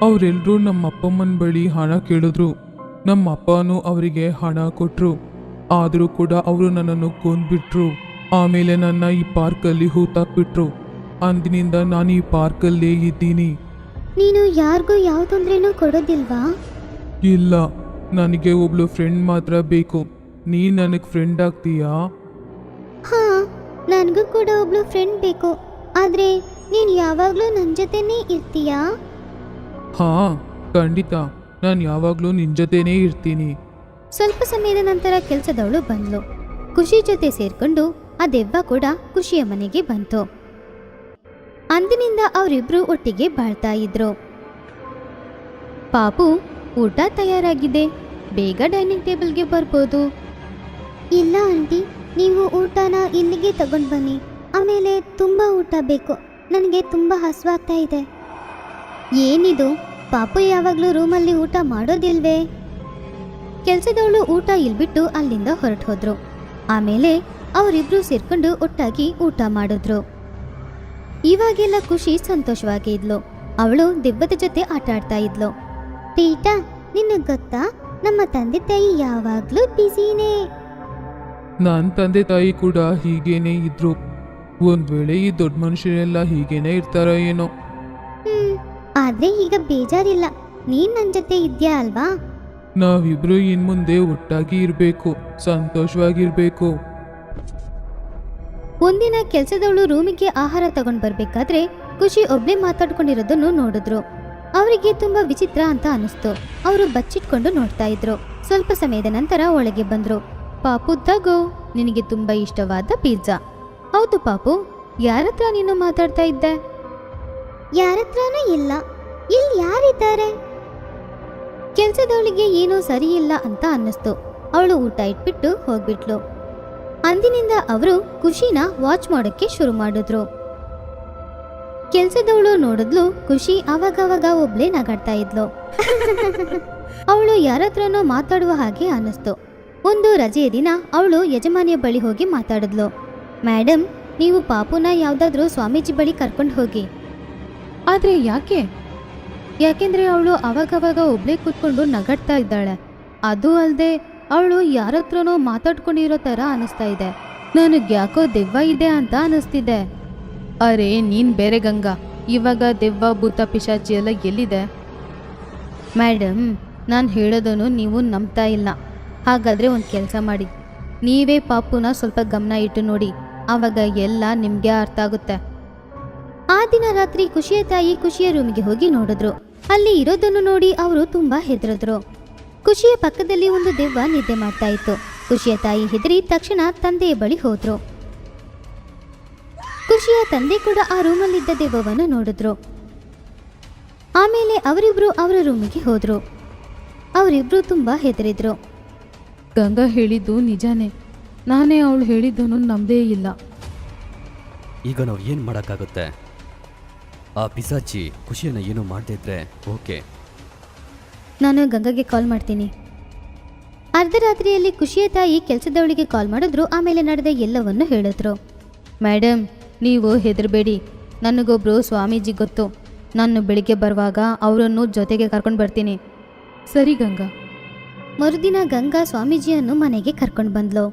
ಅವರೆಲ್ಲರೂ ನಮ್ಮ ಅಪ್ಪಮ್ಮನ ಬಳಿ ಹಣ ಕೇಳಿದ್ರು. ನಮ್ಮ ಅಪ್ಪನೂ ಅವರಿಗೆ ಹಣ ಕೊಟ್ಟರು. ಆದರೂ ಕೂಡ ಅವರು ನನ್ನನ್ನು ಕೊಂದ್ಬಿಟ್ರು. ಆಮೇಲೆ ನನ್ನ ಈ ಪಾರ್ಕಲ್ಲಿ ಹೂತಾಕ್ಬಿಟ್ರು. ಅಂದಿನಿಂದ ನಾನು ಈ ಪಾರ್ಕಲ್ಲೇ ಇದ್ದೀನಿ. ನೀನು ಯಾರಿಗೂ ಯಾವ ತೊಂದ್ರೆನೂ ಕೊಡೋದಿಲ್ವಾ? ಇಲ್ಲ, ನನಗೆ ಒಬ್ಳು ಫ್ರೆಂಡ್ ಮಾತ್ರ ಬೇಕು. ನೀನು ನನಗೆ ಫ್ರೆಂಡ್ ಆಗ್ತೀಯಾ? ಹಾ, ನನಗೂ ಕೂಡ ಒಬ್ಳು ಫ್ರೆಂಡ್ ಬೇಕು. ಆದ್ರೆ ನೀನು ಯಾವಾಗಲೂ ನನ್ನ ಜೊತೆನೇ ಇರ್ತೀಯಾ? ಹಾಂ, ಖಂಡಿತ. ನಾನು ಯಾವಾಗಲೂ ನಿನ್ನ ಜೊತೆನೇ ಇರ್ತೀನಿ. ಸ್ವಲ್ಪ ಸಮಯದ ನಂತರ ಕೆಲಸದವಳು ಬಂದ್ಲು. ಖುಷಿ ಜೊತೆ ಸೇರ್ಕೊಂಡು ಆ ದೆವ್ವ ಕೂಡ ಖುಷಿಯ ಮನೆಗೆ ಬಂತು. ಅಂದಿನಿಂದ ಅವರಿಬ್ರು ಒಟ್ಟಿಗೆ ಬಾಳ್ತಾ ಇದ್ರು. ಪಾಪು, ಊಟ ತಯಾರಾಗಿದೆ, ಬೇಗ ಡೈನಿಂಗ್ ಟೇಬಲ್ಗೆ ಬರ್ಬೋದು. ಇಲ್ಲ ಆಂಟಿ, ನೀವು ಊಟನ ಇಲ್ಲಿಗೆ ತಗೊಂಡು ಬನ್ನಿ. ಆಮೇಲೆ ತುಂಬ ಊಟ ಬೇಕು, ನನಗೆ ತುಂಬ ಹಸುವಾಗ್ತಾ ಇದೆ. ಏನಿದು, ಪಾಪು ಯಾವಾಗಲೂ ರೂಮಲ್ಲಿ ಊಟ ಮಾಡೋದಿಲ್ವೇ? ಕೆಲಸದವಳು ಊಟ ಇಲ್ಬಿಟ್ಟು ಅಲ್ಲಿಂದ ಹೊರಟು ಹೋದ್ರು. ಆಮೇಲೆ ಅವರಿಬ್ರು ಸೇರ್ಕೊಂಡು ಒಟ್ಟಾಗಿ ಊಟ ಮಾಡಿದ್ರು. ಇವಾಗೆಲ್ಲ ಖುಷಿ ಸಂತೋಷವಾಗಿ ಇದ್ಲು. ಅವಳು ದೆವ್ವದ ಜೊತೆ ಆಟ ಆಡ್ತಾ ಇದ್ಲು. ಟೀಟಾ, ನಿನಗೆ ಗೊತ್ತಾ, ನಮ್ಮ ತಂದೆ ತಾಯಿ ಯಾವಾಗ್ಲೂ ಬಿಸಿನೇ. ನನ್ನ ತಂದೆ ತಾಯಿ ಕೂಡ ಹೀಗೇನೆ ಇದ್ರು. ಒಂದ್ ವೇಳೆ ಈ ದೊಡ್ಡ ಮನುಷ್ಯರೆಲ್ಲ ಹೀಗೇನೆ ಇರ್ತಾರೋ ಏನೋ. ಆದ್ರೆ ಈಗ ಬೇಜಾರಿಲ್ಲ, ನೀನ್ ನನ್ನ ಜೊತೆ ಇದ್ಯಾ ಅಲ್ವಾ? ನಾವಿಬ್ರು ಇನ್ಮುಂದೆ ಒಟ್ಟಾಗಿ ಇರಬೇಕು, ಸಂತೋಷವಾಗಿರ್ಬೇಕು. ಒಂದಿನ ಕೆಲಸದವಳು ರೂಮಿಗೆ ಆಹಾರ ತಗೊಂಡ್ ಬರ್ಬೇಕಾದ್ರೆ ಖುಷಿ ಒಬ್ಳೆ ಮಾತಾಡ್ಕೊಂಡಿರೋದನ್ನು ನೋಡಿದ್ರು. ಅವರಿಗೆ ತುಂಬಾ ವಿಚಿತ್ರ ಅಂತ ಅನಿಸ್ತು. ಅವರು ಬಚ್ಚಿಟ್ಕೊಂಡು ನೋಡ್ತಾ ಇದ್ರು. ಸ್ವಲ್ಪ ಸಮಯದ ನಂತರ ಒಳಗೆ ಬಂದ್ರು. ಪಾಪು, ತಗೋ, ನಿನಗೆ ತುಂಬಾ ಇಷ್ಟವಾದ ಪಿಜ್ಜಾ. ಹೌದು ಪಾಪು, ಯಾರತ್ರ ನೀನು ಮಾತಾಡ್ತಾ ಇದ್ದೆ? ಯಾರತ್ರನೂ ಇಲ್ಲ. ಇಲ್ಲಿ ಯಾರಿದ್ದಾರೆ? ಕೆಲಸದವಳಿಗೆ ಏನೋ ಸರಿ ಇಲ್ಲ ಅಂತ ಅನ್ನಿಸ್ತು. ಅವಳು ಊಟ ಇಟ್ಬಿಟ್ಟು ಹೋಗ್ಬಿಟ್ಲು. ಅಂದಿನಿಂದ ಅವರು ಖುಷಿನ ವಾಚ್ ಮಾಡೋಕ್ಕೆ ಶುರು ಮಾಡಿದ್ರು. ಕೆಲಸದವಳು ನೋಡಿದ್ಲು, ಖುಷಿ ಅವಾಗವಾಗ ಒಬ್ಳೆ ನಗಾಡ್ತಾ ಇದ್ಲು. ಅವಳು ಯಾರತ್ರನೋ ಮಾತಾಡುವ ಹಾಗೆ ಅನ್ನಿಸ್ತು. ಒಂದು ರಜೆಯ ದಿನ ಅವಳು ಯಜಮಾನಿಯ ಬಳಿ ಹೋಗಿ ಮಾತಾಡಿದ್ಲು. ಮೇಡಮ್, ನೀವು ಪಾಪುನ ಯಾವ್ದಾದ್ರೂ ಸ್ವಾಮೀಜಿ ಬಳಿ ಕರ್ಕೊಂಡು ಹೋಗಿ. ಆದ್ರೆ ಯಾಕೆ? ಯಾಕೆಂದ್ರೆ ಅವಳು ಅವಾಗವಾಗ ಒಬ್ಳೆ ಕೂತ್ಕೊಂಡು ನಗಾಡ್ತಾ ಇದ್ದಾಳೆ. ಅದು ಅಲ್ಲದೆ ಅವಳು ಯಾರತ್ರನೋ ಮಾತಾಡ್ಕೊಂಡಿರೋ ಥರ ಅನಿಸ್ತಾ ಇದೆ. ನನಗೆ ಯಾಕೋ ದೆವ್ವ ಇದೆ ಅಂತ ಅನಿಸ್ತಿದೆ. ಅರೆ, ನೀನ್ ಬೇರೆ ಗಂಗಾ. ಇವಾಗ ದೆವ್ವ, ಭೂತ, ಪಿಶಾಚಿ ಎಲ್ಲ ಎಲ್ಲಿದೆ? ಮೇಡಮ್, ನಾನು ಹೇಳೋದನ್ನು ನೀವು ನಂಬ್ತಾ ಇಲ್ಲ. ಹಾಗಾದರೆ ಒಂದು ಕೆಲಸ ಮಾಡಿ, ನೀವೇ ಪಾಪುನ ಸ್ವಲ್ಪ ಗಮನ ಇಟ್ಟು ನೋಡಿ, ಆವಾಗ ಎಲ್ಲ ನಿಮಗೆ ಅರ್ಥ ಆಗುತ್ತೆ. ಆ ದಿನ ರಾತ್ರಿ ಖುಷಿಯ ತಾಯಿ ಖುಷಿಯ ರೂಮಿಗೆ ಹೋಗಿ ನೋಡಿದ್ರು. ಅಲ್ಲಿ ಇರೋದನ್ನು ನೋಡಿ ಅವರು ತುಂಬ ಹೆದರಿದ್ರು. ಖುಷಿಯ ಪಕ್ಕದಲ್ಲಿ ಒಂದು ದೆವ್ವ ನಿದ್ದೆ ಮಾಡ್ತಾ ಇತ್ತು. ಖುಷಿಯ ತಾಯಿ ಹೆದರಿ ತಕ್ಷಣ ತಂದೆಯ ಬಳಿ ಹೋದ್ರು. ಖುಷಿಯ ತಂದೆ ಕೂಡ ಆ ರೂಮಲ್ಲಿದ್ದ ದೆವ್ವವನ್ನು ನೋಡಿದ್ರು. ಆಮೇಲೆ ಅವರಿಬ್ರು ಅವರ ರೂಮಿಗೆ ಹೋದ್ರು. ಅವರಿಬ್ರು ತುಂಬಾ ಹೆದರಿದ್ರು. ಗಂಗಾ ಹೇಳಿದ್ದು ನಿಜಾನೇ. ನಾನೇ ಅವಳು ಹೇಳಿದ್ದನ್ನು ನಂಬದೇ ಇಲ್ಲ. ಈಗ ನಾವು ಏನು ಮಾಡೋಕ್ಕಾಗುತ್ತೆ? ಆ ಪಿಸಾಚಿ ಖುಷಿಯನ್ನು ಏನೂ ಮಾಡದೇ ಇದ್ರೆ ಓಕೆ. ನಾನು ಗಂಗಾಗೆ ಕಾಲ್ ಮಾಡ್ತೀನಿ. ಅರ್ಧರಾತ್ರಿಯಲ್ಲಿ ಖುಷಿಯ ತಾಯಿ ಕೆಲಸದವಳಿಗೆ ಕಾಲ್ ಮಾಡಿದ್ರು. ಆಮೇಲೆ ನಡೆದ ಎಲ್ಲವನ್ನು ಹೇಳಿದ್ರು. ಮೇಡಮ್, ನೀವು ಹೆದರಬೇಡಿ. ನನಗೊಬ್ರು ಸ್ವಾಮೀಜಿ ಗೊತ್ತು. ನಾನು ಬೆಳಿಗ್ಗೆ ಬರುವಾಗ ಅವರನ್ನು ಜೊತೆಗೆ ಕರ್ಕೊಂಡು ಬರ್ತೀನಿ. ಸರಿ ಗಂಗಾ. ಮರುದಿನ ಗಂಗಾ ಸ್ವಾಮೀಜಿಯನ್ನು ಮನೆಗೆ ಕರ್ಕೊಂಡು ಬಂದ್ಲು.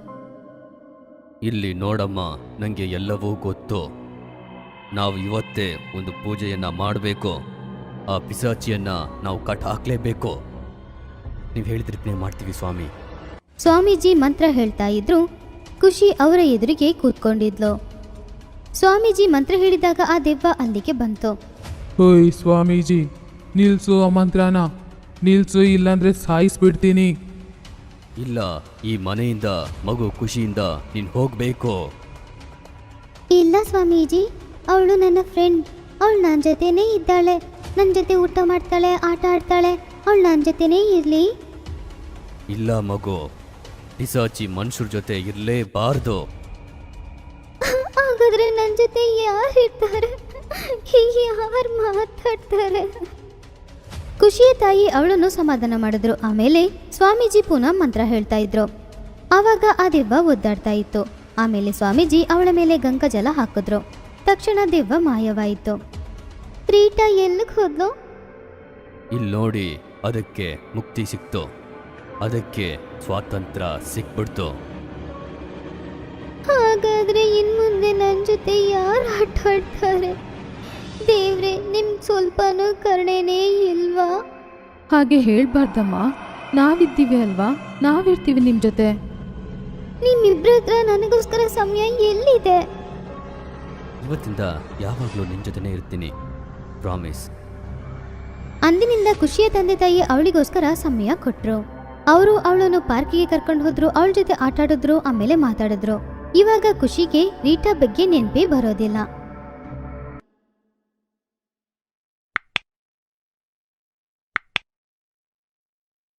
ಇಲ್ಲಿ ನೋಡಮ್ಮ, ನನಗೆ ಎಲ್ಲವೂ ಗೊತ್ತು. ನಾವು ಇವತ್ತೇ ಒಂದು ಪೂಜೆಯನ್ನು ಮಾಡಬೇಕು. ಆ ಪಿಸಾಚಿಯನ್ನು ನಾವು ಕಟ್ ಹಾಕಲೇಬೇಕು. ನೀವು ಹೇಳಿದ್ರೆ ಮಾಡ್ತೀವಿ ಸ್ವಾಮಿ. ಸ್ವಾಮೀಜಿ ಮಂತ್ರ ಹೇಳ್ತಾ ಇದ್ರು. ಖುಷಿ ಅವರ ಎದುರಿಗೆ ಕೂತ್ಕೊಂಡಿದ್ಲು. ಸ್ವಾಮೀಜಿ ಮಂತ್ರ ಹೇಳಿದಾಗ ಆ ದೆವ್ವ ಅಲ್ಲಿಗೆ ಬಂತು. ಓಯ್ ಸ್ವಾಮೀಜಿ, ನಿಲ್ಸು ಆ ಮಂತ್ರನ, ನಿಲ್ಸು, ಇಲ್ಲಾಂದ್ರೆ ಸಾಯಿಸ್ಬಿಡ್ತೀನಿ. ಇಲ್ಲ, ಈ ಮನೆಯಿಂದ ಮಗು ಖುಷಿಯಿಂದ ನೀನು ಹೋಗಬೇಕು. ಇಲ್ಲ ಸ್ವಾಮೀಜಿ, ಅವಳು ನನ್ನ ಫ್ರೆಂಡ್. ಅವಳು ನನ್ನ ಜೊತೆನೇ ಇದ್ದಾಳೆ, ನನ್ನ ಜೊತೆ ಊಟ ಮಾಡ್ತಾಳೆ, ಆಟ ಆಡ್ತಾಳೆ. ಅವಳು ನನ್ನ ಜೊತೆನೇ ಇರಲಿ. ಇಲ್ಲ ಮಗು, ಪಿಸಾಚಿ ಮನುಷ್ಯರ ಜೊತೆ ಇರಲೇಬಾರ್ದು. ಹಾಗಾದ್ರೆ ನನ್ನ ಜೊತೆ ಯಾರು ಇರ್ತಾರೆ, ಯಾರು ಮಾತಾಡ್ತಾರೆ? ಖುಷಿಯ ತಾಯಿ ಅವಳನ್ನು ಸಮಾಧಾನ ಮಾಡಿದ್ರು. ಆಮೇಲೆ ಸ್ವಾಮೀಜಿ ಪುನಃ ಮಂತ್ರ ಹೇಳ್ತಾ ಇದ್ರು. ಆವಾಗ ಆ ದೆವ್ವ ಒದ್ದಾಡ್ತಾ ಇತ್ತು. ಆಮೇಲೆ ಸ್ವಾಮೀಜಿ ಅವಳ ಮೇಲೆ ಗಂಗಾಜಲ ಹಾಕಿದ್ರು. ತಕ್ಷಣ ದೆವ್ವ ಮಾಯವಾಯಿತು. ರೀಟಾ ಎಲ್ಲಿಗೆ ಹೋದ್ಲು? ಇಲ್ಲಿ ನೋಡಿ, ಅದಕ್ಕೆ ಮುಕ್ತಿ ಸಿಕ್ತು, ಅದಕ್ಕೆ ಸ್ವಾತಂತ್ರ್ಯ ಸಿಕ್ಬಿಡ್ತು. ಹಾಗಾದ್ರೆ ಇನ್ಮುಂದೆ ನನ್ನ ಜೊತೆ ಯಾರು ಆಟ ಆಡ್ತಾರೆ? ದೇವ್ರೆ, ನಿಮ್ಗೆ ಸ್ವಲ್ಪನೂ ಕರುಣೆನೇ ಇಲ್ವಾ? ಹಾಗೆ ಹೇಳ್ಬಾರ್ದಮ್ಮ, ನಾವಿದ್ದೀವಿ ಅಲ್ವಾ, ನಾವಿರ್ತೀವಿ ನಿಮ್ಮ ಜೊತೆ. ನಿಮ್ಮಿಬ್ರ ಹತ್ರ ನನಗೋಸ್ಕರ ಸಮಯ ಎಲ್ಲಿದೆ? ಇವತ್ತಿಂದ ಯಾವಾಗಲೂ ನಿನ್ನ ಜೊತೆನೇ ಇರ್ತೀನಿ, ಪ್ರಾಮಿಸ್. ಅಂದಿನಿಂದ ಖುಷಿಯ ತಂದೆ ತಾಯಿ ಅವಳಿಗೋಸ್ಕರ ಸಮಯ ಕೊಟ್ರು. ಅವರು ಅವಳನ್ನು ಪಾರ್ಕಿಗೆ ಕರ್ಕೊಂಡು ಹೋದ್ರು, ಅವಳ ಜೊತೆ ಆಟ ಆಡಿದ್ರು, ಆಮೇಲೆ ಮಾತಾಡಿದ್ರು. ಇವಾಗ ಖುಷಿಗೆ ರೀಟಾ ಬಗ್ಗೆ ನೆನಪೇ ಬರೋದಿಲ್ಲ.